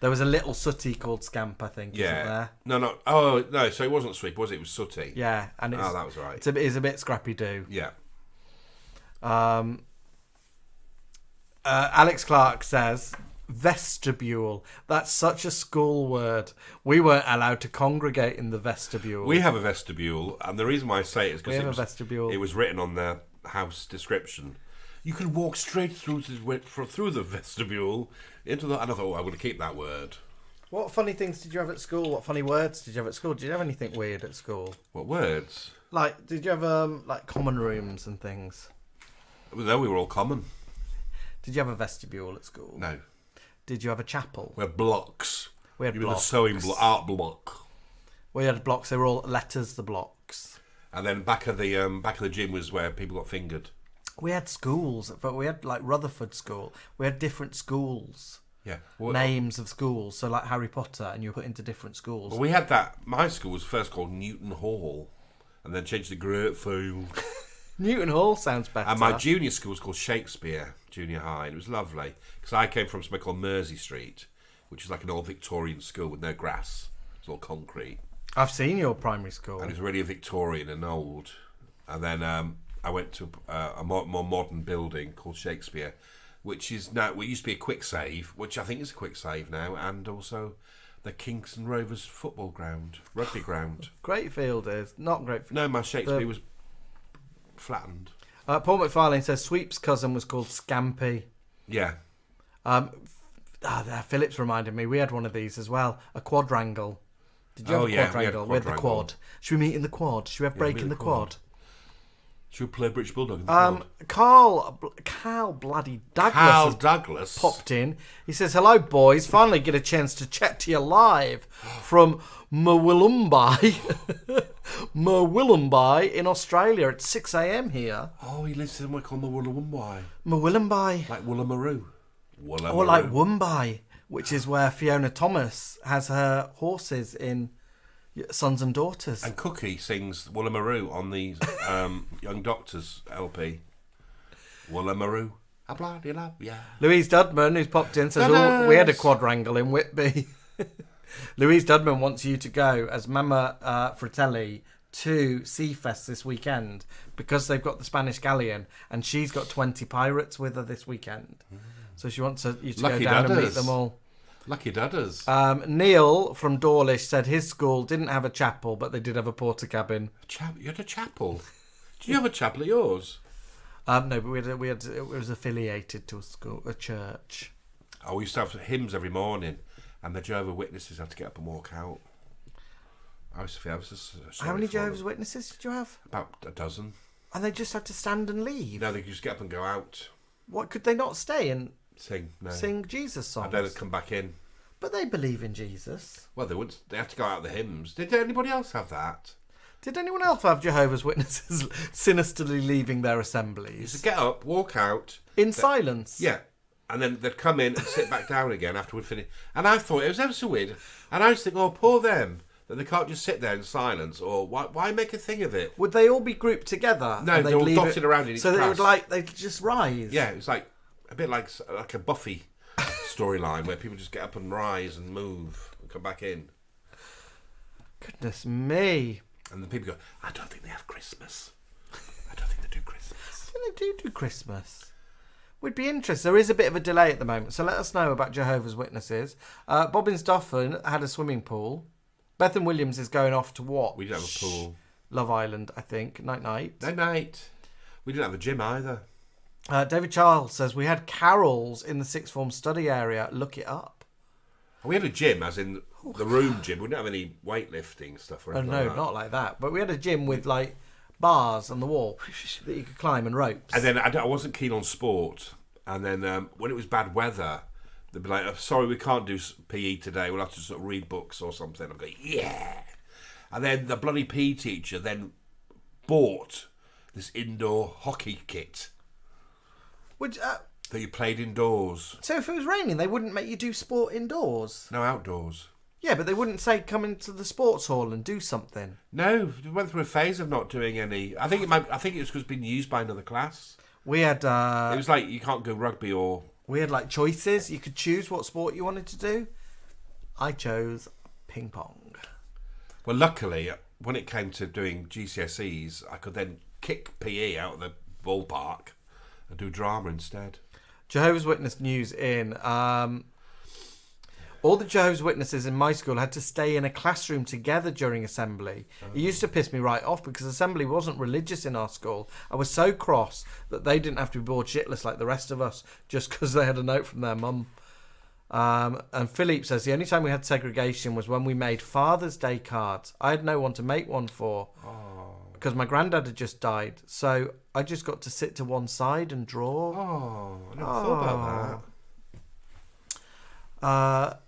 There was a little sooty called Scamp, I think. Yeah. Isn't there? No. Oh no. So it wasn't Sweep, was it? It was Sooty. Yeah, and it's, that was right. It's a bit Scrappy Doo. Yeah. Alex Clark says vestibule. That's such a school word. We weren't allowed to congregate in the vestibule. We have a vestibule, and the reason why I say it is because vestibule. It was written on the house description. You can walk straight through the vestibule into the. And I thought, I'm going to keep that word. What funny things did you have at school? What funny words did you have at school? Did you have anything weird at school? What words? Like, did you have like common rooms and things? No, we were all common. Did you have a vestibule at school? No. Did you have a chapel? We had blocks. We had blocks. The sewing art block. We had blocks. They were all letters. The blocks. And then back of the gym was where people got fingered. We had schools, but we had like Rutherford School. We had different schools. Yeah. Names of schools. So like Harry Potter, and you were put into different schools. Well, we had that. My school was first called Newton Hall, and then changed to Greatfield. Newton Hall sounds better. And my junior school was called Shakespeare Junior High, and it was lovely because I came from somewhere called Mersey Street, which is like an old Victorian school with no grass. It's all concrete. I've seen your primary school, and it was really Victorian and old. And then I went to a more modern building called Shakespeare, which is now it used to be a quick save, which I think is a quick save now, and also the Kingston Rovers football ground, rugby ground. Greatfield is not Greatfield. No, my Shakespeare was flattened. Paul McFarlane says Sweep's cousin was called Scampy. Yeah. Phillips reminded me we had one of these as well. A quadrangle. Did you have a quadrangle? We had the quad. Should we meet in the quad? Should we have break in the quad? Should we play British Bulldog in the quad? Carl bloody Douglas popped in. He says, hello boys, finally get a chance to chat to you live from Murwillumbah in Australia at 6 a.m. here. Oh, he lives somewhere called Murwillumbah. Murwillumbah. Like Woolloomooroo. Or like Woombye, which is where Fiona Thomas has her horses in Sons and Daughters. And Cookie sings Woolloomooroo on the Young Doctors LP. Woolloomooroo. I bloody love ya. Louise Dudman, who's popped in, says, we had a quadrangle in Whitby. Louise Dudman wants you to go as Mama Fratelli to Seafest this weekend because they've got the Spanish galleon and she's got 20 pirates with her this weekend. So she wants you to go down and meet them all. Lucky Dudders. Neil from Dawlish said his school didn't have a chapel, but they did have a porter cabin. You had a chapel? Did you have a chapel at yours? No, but we had it was affiliated to a church. Oh, we used to have hymns every morning, and the Jehovah's Witnesses had to get up and walk out. I was How many Jehovah's Witnesses did you have? About a dozen. And they just had to stand and leave? No, they could just get up and go out. What, could they not stay and sing Jesus songs? And then they'd come back in. But they believe in Jesus. Well, they wouldn't. They had to go out the hymns. Did anybody else have that? Did anyone else have Jehovah's Witnesses sinisterly leaving their assemblies? To get up, walk out in silence. Yeah, and then they'd come in and sit back down again after we'd finished. And I thought it was ever so weird. And I was thinking, oh, poor them, that they can't just sit there in silence. Or why make a thing of it? Would they all be grouped together? No, they were dotted around in each class. So they'd just rise. Yeah, it was like a bit like a Buffy storyline where people just get up and rise and move and come back in. Goodness me. And then people go, I don't think they have Christmas. I don't think they do Christmas. I think they do Christmas. We'd be interested. There is a bit of a delay at the moment, so let us know about Jehovah's Witnesses. Bobbins Duffin had a swimming pool. Bethan Williams is going off to watch. We didn't have a pool. Love Island, I think. Night. Night. We didn't have a gym either. David Charles says, we had carols in the sixth form study area. Look it up. We had a gym, as in the room gym. We didn't have any weightlifting stuff or anything like that. Not like that. But we had a gym with like bars on the wall that you could climb and ropes. And then I wasn't keen on sport. And then when it was bad weather, they'd be like, sorry, we can't do PE today. We'll have to sort of read books or something. I'm going, yeah. And then the bloody PE teacher then bought this indoor hockey kit. Which, That you played indoors. So if it was raining, they wouldn't make you do sport indoors? No, outdoors. Yeah, but they wouldn't say come into the sports hall and do something. No, we went through a phase of not doing any. I think it was because it's been used by another class. We had. It was like you can't go rugby or. We had like choices. You could choose what sport you wanted to do. I chose ping pong. Well, luckily, when it came to doing GCSEs, I could then kick PE out of the ballpark and do drama instead. Jehovah's Witness news in. All the Jehovah's Witnesses in my school had to stay in a classroom together during assembly. It used to piss me right off because assembly wasn't religious in our school. I was so cross that they didn't have to be bored shitless like the rest of us just because they had a note from their mum. And Philippe says the only time we had segregation was when we made Father's Day cards. I had no one to make one for because my granddad had just died. So I just got to sit to one side and draw. Oh, I never thought about that.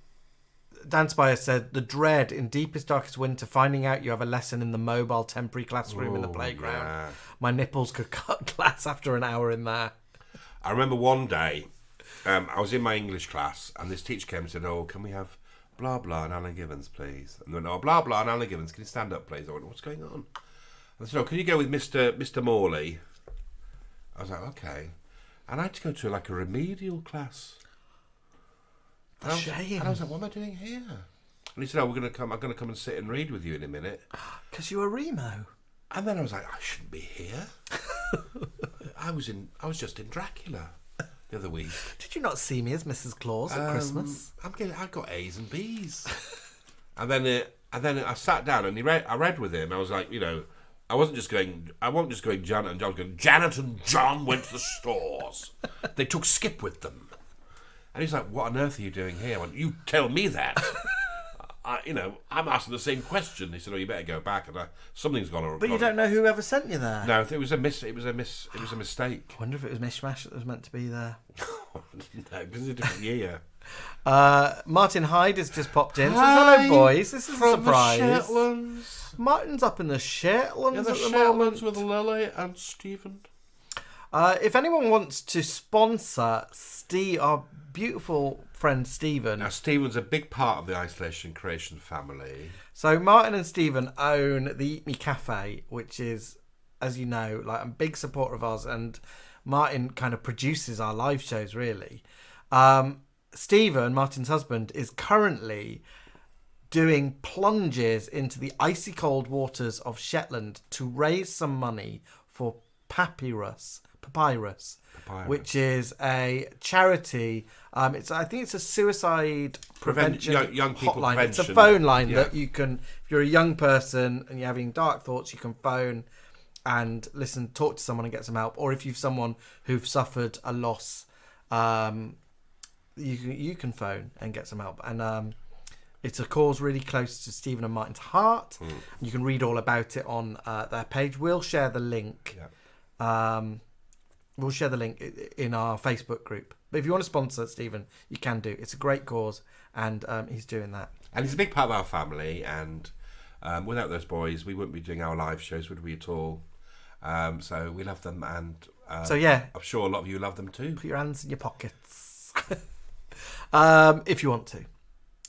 Dan Spire said, the dread in deepest, darkest winter, finding out you have a lesson in the mobile temporary classroom in the playground. Yeah. My nipples could cut glass after an hour in there. I remember one day, I was in my English class, and this teacher came and said, "Oh, can we have blah blah and Alan Givens, please?" And they went, "Oh, blah blah and Alan Givens, can you stand up, please?" I went, "What's going on?" And I said, "Oh, can you go with Mr. Morley?" I was like, "Okay," and I had to go to like a remedial class. Shame. And I was like, "What am I doing here?" And he said, "Oh, I'm going to come and sit and read with you in a minute." Because you were Remo. And then I was like, "I shouldn't be here." I was just in Dracula the other week. Did you not see me as Mrs. Claus at Christmas? I got A's and B's. and then I sat down and I read with him. I was like, I wasn't just going Janet and John. I was going, Janet and John went to the stores. They took Skip with them. And he's like, "What on earth are you doing here?" I went, "You tell me that." I'm asking the same question. He said, "Oh, you better go back." And something's gone wrong. But you don't know who ever sent you there. No, it was a mistake. I wonder if it was Mishmash that was meant to be there. No, it was a different year. Martin Hyde has just popped in. Says, Hi, "Hello, boys. This is a surprise." The Shetlands. Martin's up in the Shetlands The at the Shetlands moment. with Lily and Stephen. If anyone wants to sponsor our beautiful friend Stephen. Now, Stephen's a big part of the Isolation Creation family. So Martin and Stephen own the Eat Me Cafe, which is, as you know, like a big supporter of ours, and Martin kind of produces our live shows, really. Stephen, Martin's husband, is currently doing plunges into the icy cold waters of Shetland to raise some money for Papyrus, which is a charity. I think it's a suicide prevention young people hotline. prevention. It's a phone line that you can, if you're a young person and you're having dark thoughts, you can phone and talk to someone and get some help. Or if you've someone who've suffered a loss, you can phone and get some help. And it's a cause really close to Stephen and Martin's heart. You can read all about it on their page. We'll share the link. We'll share the link in our Facebook group. But if you want to sponsor Stephen, you can do. It's a great cause, and he's doing that. And he's a big part of our family, and without those boys, we wouldn't be doing our live shows, would we, at all? So we love them, and I'm sure a lot of you love them too. Put your hands in your pockets. If you want to.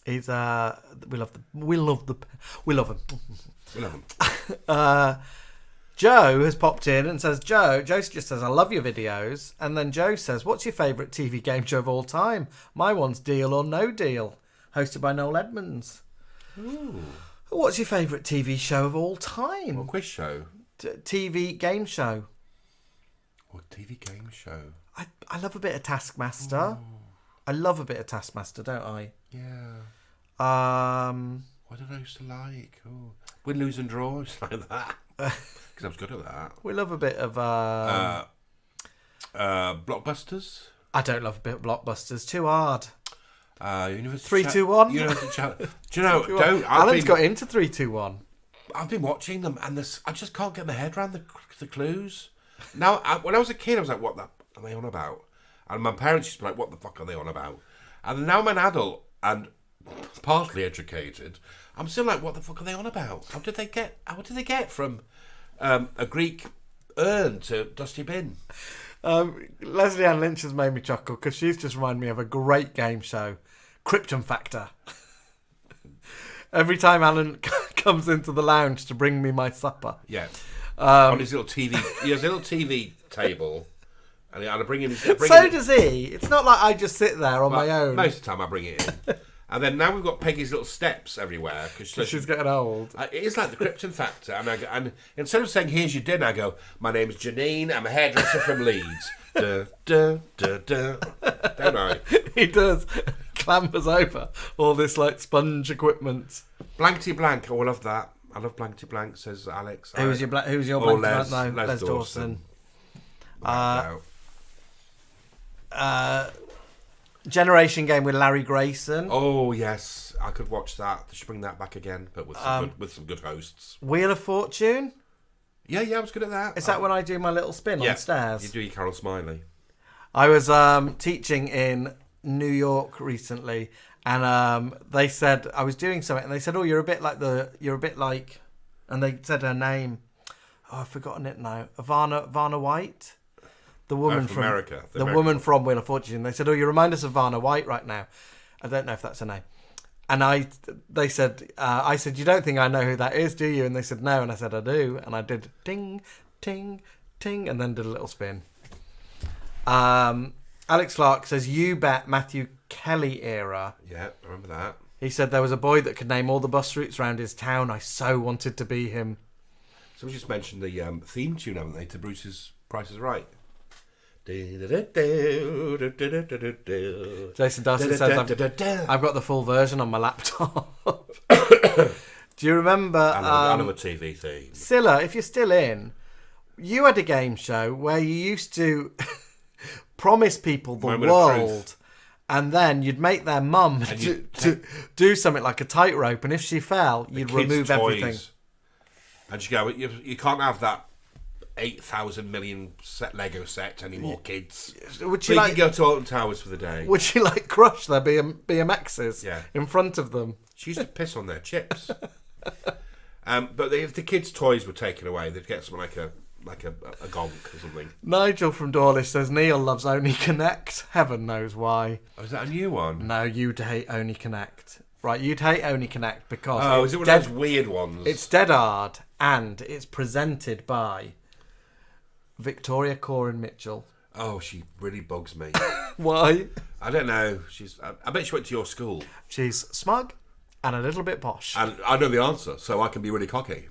We love them. We love them. We love them. Joe has popped in and says, Joe just says, "I love your videos." And then Joe says, "What's your favourite TV game show of all time?" My one's Deal or No Deal, hosted by Noel Edmonds. Ooh. What's your favourite TV show of all time? Well, quiz show. TV game show. What TV game show? I love a bit of Taskmaster. I love a bit of Taskmaster, don't I? Yeah. What did I used to like? Oh, win, lose and draw, just like that. Because I was good at that. We love a bit of Blockbusters. I don't love a bit of Blockbusters. Too hard. 3, 2, 1. Do you know? Alan's got into 3, 2, 1. I've been watching them, and I just can't get my head around the clues. Now, when I was a kid, I was like, "What are they on about?" And my parents used to be like, "What the fuck are they on about?" And now I'm an adult and partly educated. I'm still like, "What the fuck are they on about? How did they get from a Greek urn to dusty bin?" Leslie Ann Lynch has made me chuckle because she's just reminded me of a great game show, Krypton Factor. Every time Alan comes into the lounge to bring me my supper. Yeah. On his little TV. He has a little TV table. And I bring him. So does he. It's not like I just sit there on my own. Most of the time I bring it in. And then now we've got Peggy's little steps everywhere. Because she's getting old. It is like the Krypton Factor. And instead of saying, here's your dinner, I go, my name's Janine. I'm a hairdresser from Leeds. Duh, duh, duh, duh. Don't I? He does. Clambers over all this like sponge equipment. Blankety blank. Oh, I love that. I love blankety blank, says Alex. Who's your blankety blank? No, Les Dawson. Generation Game with Larry Grayson. Oh yes, I could watch that. They should bring that back again, but with some good hosts. Wheel of Fortune. Yeah, I was good at that. Is that when I do my little spin on stairs? You do your Carol Smiley. I was teaching in New York recently, and they said I was doing something, and they said, "Oh, you're a bit like," and they said her name. Oh, I've forgotten it now. Ivana White. The woman from America. The woman from Wheel of Fortune. They said, "Oh, you remind us of Vanna White right now." I don't know if that's her name. And I said, "You don't think I know who that is, do you?" And they said, "No." And I said, "I do." And I did ting, ting, ting, and then did a little spin. Alex Clark says, "You bet Matthew Kelly era." Yeah, I remember that. He said there was a boy that could name all the bus routes around his town. I so wanted to be him. So we just mentioned the theme tune, haven't they, to Bruce's Price is Right. Jason Darcy says, I've got the full version on my laptop. Do you remember... I know a TV theme. Scylla, if you're still in, you had a game show where you used to promise people the world, and then you'd make their mum do something like a tightrope, and if she fell, you'd remove everything. And she'd go, you can't have that 8,000 million Lego set anymore, kids. Would she can go to Alton Towers for the day. Would she crush their BMXs in front of them? She used to piss on their chips. But if the kids' toys were taken away, they'd get something like a gonk or something. Nigel from Dawlish says Neil loves Only Connect. Heaven knows why. Oh, is that a new one? No, you'd hate Only Connect. Right, you'd hate Only Connect because... is it one of those weird ones? It's dead hard, and it's presented by Victoria Coren Mitchell. Oh, she really bugs me. Why? I don't know. I bet she went to your school. She's smug and a little bit posh. And I know the answer, so I can be really cocky.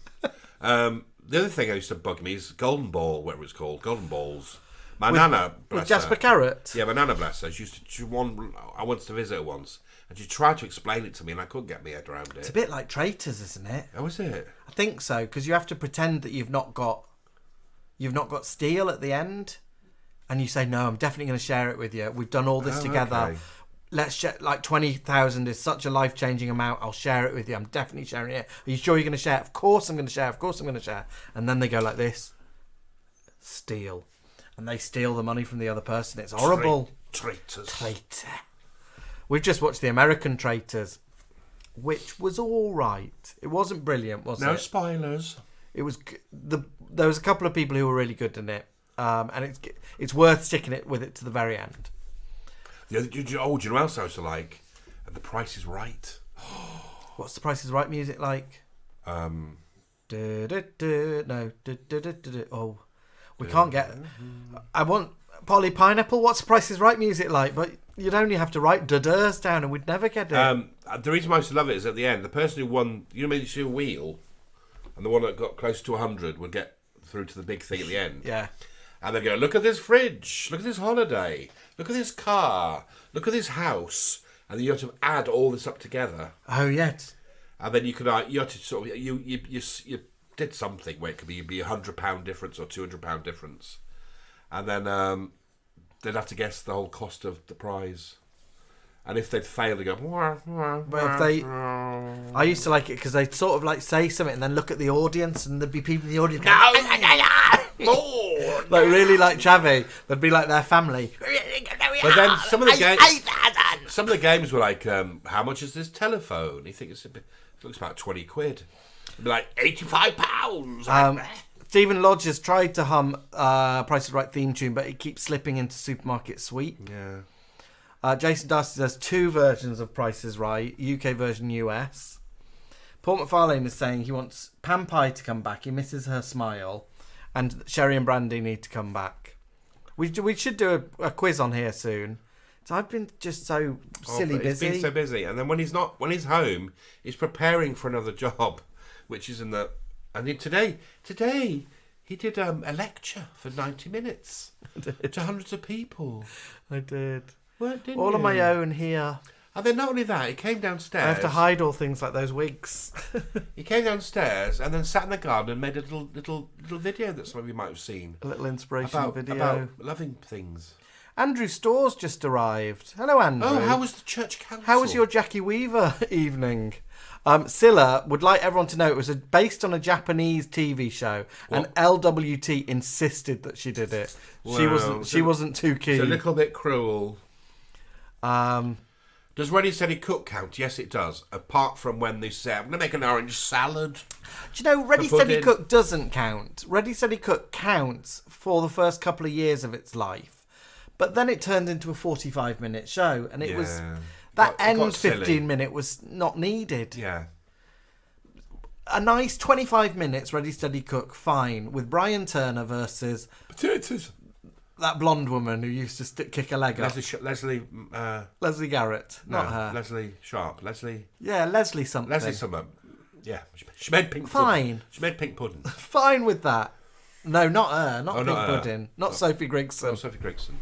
The other thing that used to bug me is Golden Ball, whatever it's called. Golden Balls. My nana, bless with Jasper her. Carrot? Yeah, my nana, bless her. I wanted to visit her once, and she tried to explain it to me, and I couldn't get my head around it. It's a bit like Traitors, isn't it? Oh, is it? I think so, because you have to pretend that you've not got steel at the end, and you say, "No, I'm definitely going to share it with you. We've done all this together. Okay. Let's share, 20,000 is such a life-changing amount. I'll share it with you. I'm definitely sharing it. Are you sure you're going to share? Of course I'm going to share. Of course I'm going to share." And then they go like this, steal. And they steal the money from the other person. It's horrible. Traitors. Traitor. We've just watched the American Traitors, which was all right. It wasn't brilliant, was it? No spoilers. It was there was a couple of people who were really good in it, and it's worth sticking it with it to the very end. Do you know what else I used to like? The Price is Right. What's the Price is Right music like? Oh, we can't get. I want Polly Pineapple. What's the Price is Right music like? But you'd only have to write da-da's down, and we'd never get it. The reason I used to love it is at the end, the person who won, maybe you see a wheel. And the one that got close to 100 would get through to the big thing at the end. Yeah. And they'd go, look at this fridge, look at this holiday, look at this car, look at this house. And then you have to add all this up together. Oh, yes. And then you had to sort of, you did something where it could be £100 difference or £200 difference. And then they'd have to guess the whole cost of the prize. And if they'd fail, they go. Well, I used to like it because they'd sort of say something and then look at the audience, and there'd be people in the audience going, more. Really like Chavi. They'd be like their family. But then some of the games were like, how much is this telephone? You think it looks about £20. It'd be like £85. Stephen Lodge has tried to hum Price is Right theme tune, but it keeps slipping into Supermarket Sweep. Yeah. Jason Darcy says 2 versions of Price is Right, UK version, US. Paul McFarlane is saying he wants Pam Pie to come back. He misses her smile. And Sherry and Brandy need to come back. We should do a quiz on here soon. So I've been just so silly busy. He's been so busy. And then when he's home, he's preparing for another job, which is in the... And today he did a lecture for 90 minutes to hundreds of people. I did. Well, didn't all you? on my own here. And then not only that, he came downstairs. I have to hide all things like those wigs. He came downstairs and then sat in the garden and made a little video that some of you might have seen. A little inspirational video. About loving things. Andrew Storrs just arrived. Hello, Andrew. Oh, how was the church council? How was your Jackie Weaver evening? Scylla would like everyone to know it was based on a Japanese TV show, and LWT insisted that she did it. Well, she wasn't too keen. It's a little bit cruel. Does Ready Steady Cook count? Yes, it does. Apart from when they say, I'm going to make an orange salad. Do you know Ready Steady Cook doesn't count? Ready Steady Cook counts for the first couple of years of its life. But then it turned into a 45-minute show, and it was... That end 15-minute was not needed. Yeah. A nice 25 minutes, Ready Steady Cook, fine, with Brian Turner versus... Potatoes. That blonde woman who used to kick a leg up. Leslie Garrett, not her. Leslie Sharp. Yeah, Leslie something. Leslie something. Yeah, she made pink pudding. She made pink pudding. Fine with that. No, not her. Not pink pudding. Not Sophie Grigson. Not Sophie Grigson.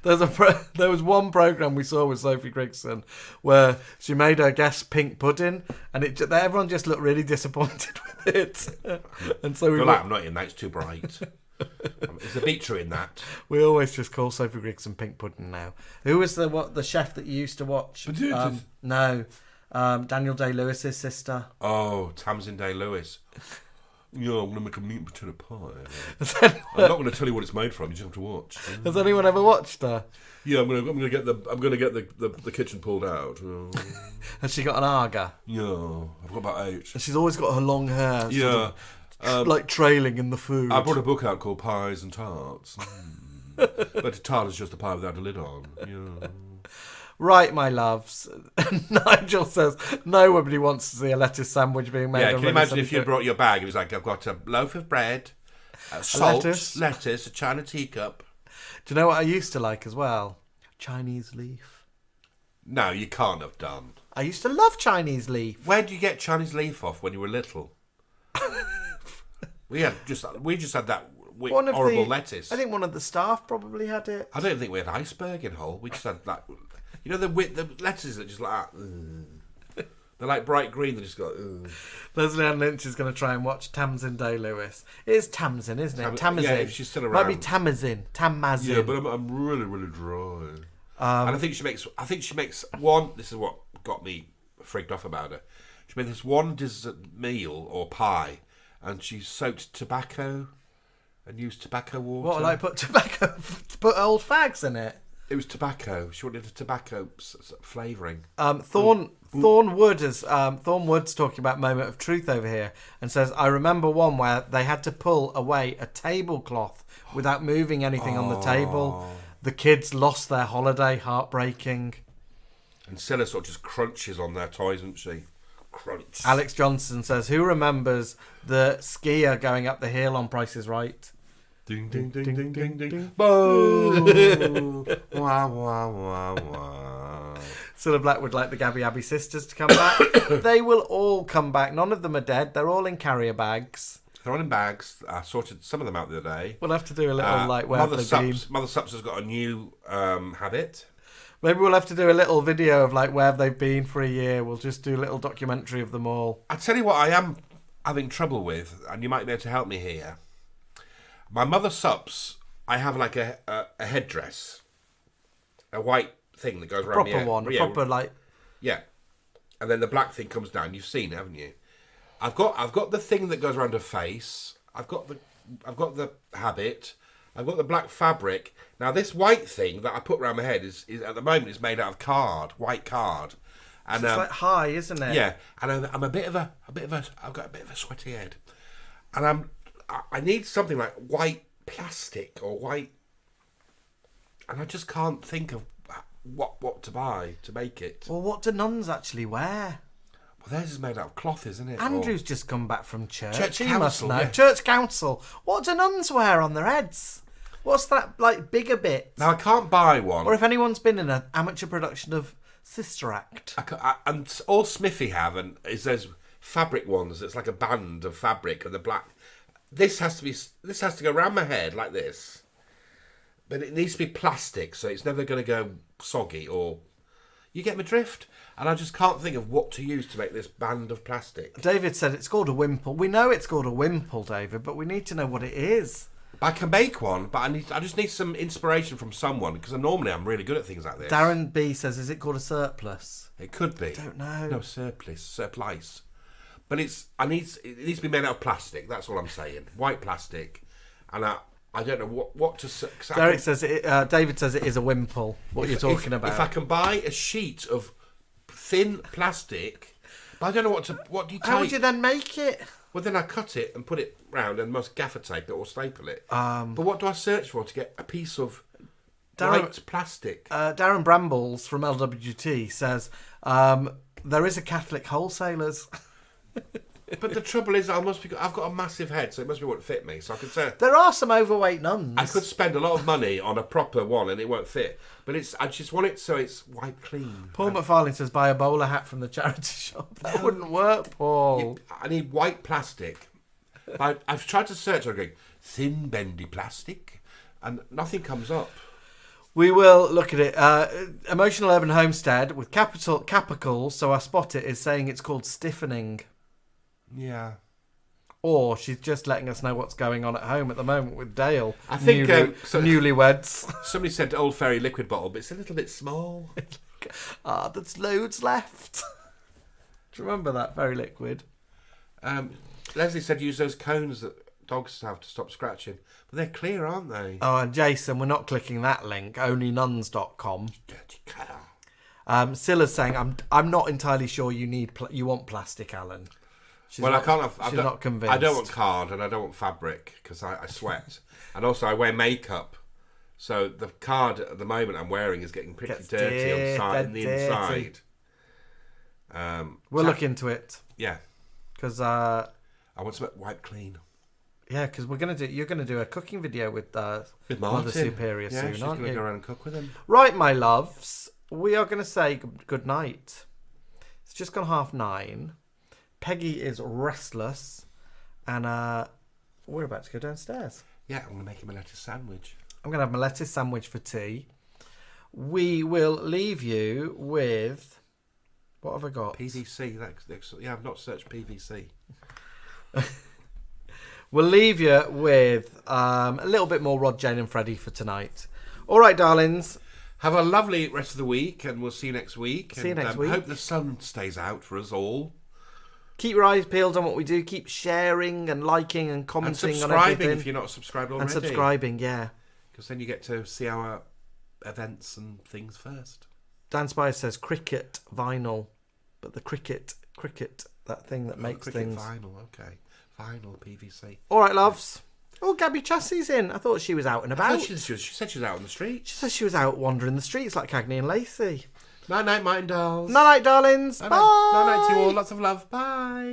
There was one programme we saw with Sophie Grigson where she made her guess pink pudding, and everyone just looked really disappointed with it. And so I'm not in that. It's too bright. Is the beetroot in that? We always just call Sophie Grigson pink pudding now. Who was the chef that you used to watch? No, Daniel Day-Lewis's sister. Oh, Tamsin Day-Lewis. Yeah, I'm going to make a meat and potato pie. I'm not going to tell you what it's made from. You just have to watch. Has anyone ever watched her? Yeah, I'm going to get the kitchen pulled out. Has she got an Aga? Yeah, I've got about 8. And she's always got her long hair. Yeah. Like trailing in the food. I brought a book out called Pies and Tarts. But a tart is just a pie without a lid on. Yeah. Right, my loves. Nigel says nobody wants to see a lettuce sandwich being made. Yeah, can you imagine if you brought your bag? It was like, I've got a loaf of bread, salt, lettuce, a china teacup. Do you know what I used to like as well? Chinese leaf. No, you can't have done. I used to love Chinese leaf. Where did you get Chinese leaf off when you were little? we just had that horrible lettuce. I think one of the staff probably had it. I don't think we had iceberg in Hull. We just had that. You know the lettuces that just like that. They're like bright green. They just go. Leslie Ann Lynch is going to try and watch Tamsin Day-Lewis. It is Tamsin, isn't it? Tamazin. Yeah, if she's still around. Might be Tamazin. Yeah, but I'm really, really dry. And I think she makes one. This is what got me frigged off about her. She made this one dessert meal or pie, and she soaked tobacco and used tobacco water. What, like put old fags in it? It was tobacco. She wanted a tobacco flavouring. Thorn Wood's talking about Moment of Truth over here and says, I remember one where they had to pull away a tablecloth without moving anything on the table. The kids lost their holiday, heartbreaking. And Scylla sort of just crunches on their toys, doesn't she? Crunch. Alex Johnson says, who remembers the skier going up the hill on Price is Right? Ding, ding, ding, ding, ding, ding. Boom. Wah, wah, wah, wah. Cilla Black would like the Gabby Abbey sisters to come back. They will all come back. None of them are dead. They're all in carrier bags. They're all in bags. I sorted some of them out the other day. We'll have to do a little where Mother Sups has got a new habit. Maybe we'll have to do a little video of where they've been for a year. We'll just do a little documentary of them all. I tell you what I am having trouble with, and you might be able to help me here. My Mother Sups, I have like a headdress, a white thing that goes around proper one, proper yeah, and then the black thing comes down. You've seen it, haven't you? I've got the thing that goes around her face. I've got the habit. I've got the black fabric. Now this white thing that I put around my head is at the moment is made out of white card. And it's like high, isn't it? Yeah, and I'm I've got a bit of a sweaty head. And I need something like white plastic or white, and I just can't think of what to buy to make it. Well, what do nuns actually wear? Well, theirs is made out of cloth, isn't it? Andrew's just come back from church. Church He council, must know. yeah. Church council. What do nuns wear on their heads? What's that, like, bigger bit? Now, I can't buy one. Or if anyone's been in an amateur production of Sister Act. And all Smithy have is those fabric ones. It's like a band of fabric and the black. This has to go around my head like this. But it needs to be plastic, so it's never going to go soggy or... You get my drift? And I just can't think of what to use to make this band of plastic. David said it's called a wimple. We know it's called a wimple, David, but we need to know what it is. I can make one, but I just need some inspiration from someone, because normally I'm really good at things like this. Darren B says, is it called a surplus? It could be. I don't know. No, surplice. But it needs to be made out of plastic, that's all I'm saying. White plastic. And I don't know what to... Derek says David says it is a wimple. What you're talking about? If I can buy a sheet of thin plastic, but I don't know what do you take? How would you then make it? Well, then I cut it and put it round and must gaffer tape it or staple it. But what do I search for to get a piece of white plastic? Darren Brambles from LWT says there is a Catholic wholesalers. But the trouble is, I've got a massive head, so it must be what fit me. So I could say there are some overweight nuns. I could spend a lot of money on a proper one, and it won't fit. But I just want it so it's white clean. Paul McFarlane says buy a bowler hat from the charity shop. That wouldn't work, Paul. I need white plastic. I've tried to search. I'm going thin, bendy plastic, and nothing comes up. We will look at it. Emotional Urban Homestead with capitals, so I spot it, is saying it's called stiffening. Yeah. Or she's just letting us know what's going on at home at the moment with Dale. I think newlyweds. Somebody said Old Fairy liquid bottle, but it's a little bit small. There's loads left. Do you remember that Fairy liquid? Leslie said use those cones that dogs have to stop scratching, but they're clear, aren't they? Oh, and Jason, we're not clicking that link. Onlynuns.com. Dirty cow. Silla's saying, I'm not entirely sure you want plastic, Alan. She's not convinced. I don't want card and I don't want fabric because I sweat. And also I wear makeup. So the card at the moment I'm wearing is getting pretty dirty on the inside. We'll look into it. Yeah. Because I want to wipe clean. Yeah, because you're gonna do a cooking video with Martin. Mother Superior soon, she's aren't gonna you? go around and cook with him. Right, my loves, we are gonna say good night. It's just gone 9:30. Peggy is restless, and we're about to go downstairs. Yeah, I'm gonna make him a lettuce sandwich. I'm gonna have my lettuce sandwich for tea. We will leave you with what have I got? PVC. Yeah, I've not searched PVC. We'll leave you with a little bit more Rod, Jane and Freddie for tonight. All right, darlings. Have a lovely rest of the week, and we'll see you next week. See you next week. Hope the sun stays out for us all. Keep your eyes peeled on what we do. Keep sharing and liking and commenting and on everything. subscribing if you're not subscribed already. And subscribing, yeah. Because then you get to see our events and things first. Dan Spire says cricket vinyl, but the cricket, that thing that makes cricket things. Vinyl, okay. Vinyl PVC. All right, loves. Oh, Gabby Chassie's in. I thought she was out and about. She said she was out on the street. She said she was out wandering the streets like Cagney and Lacey. Night, night, mine dolls. Night, night, darlings. Bye. Night, night to you all. Lots of love. Bye.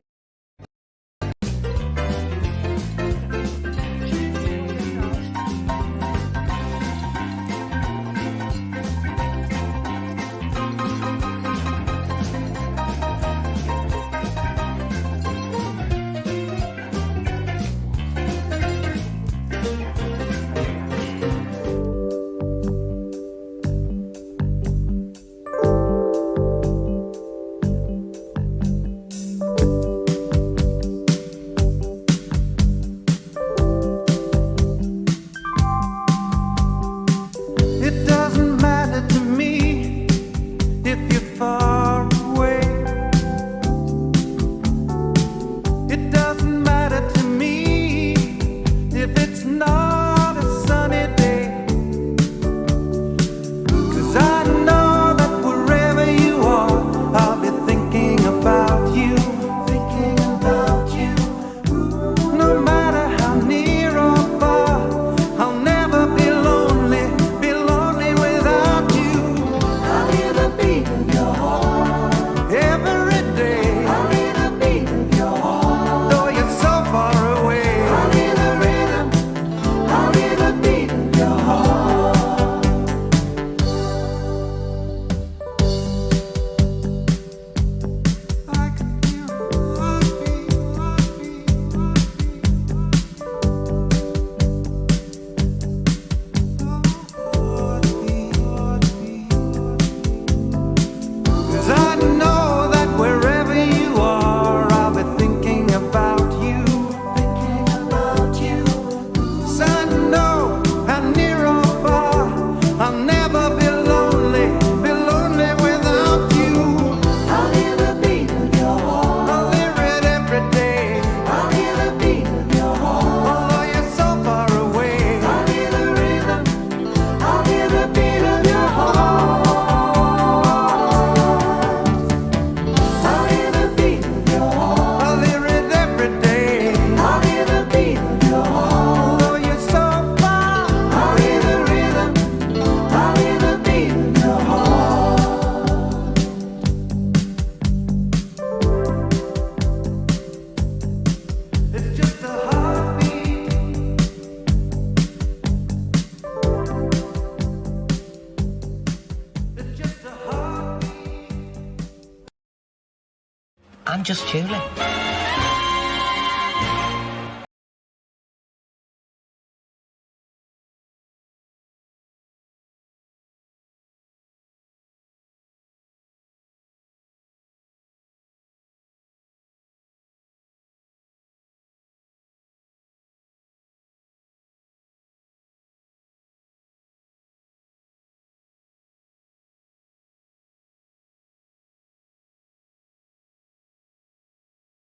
just Julie.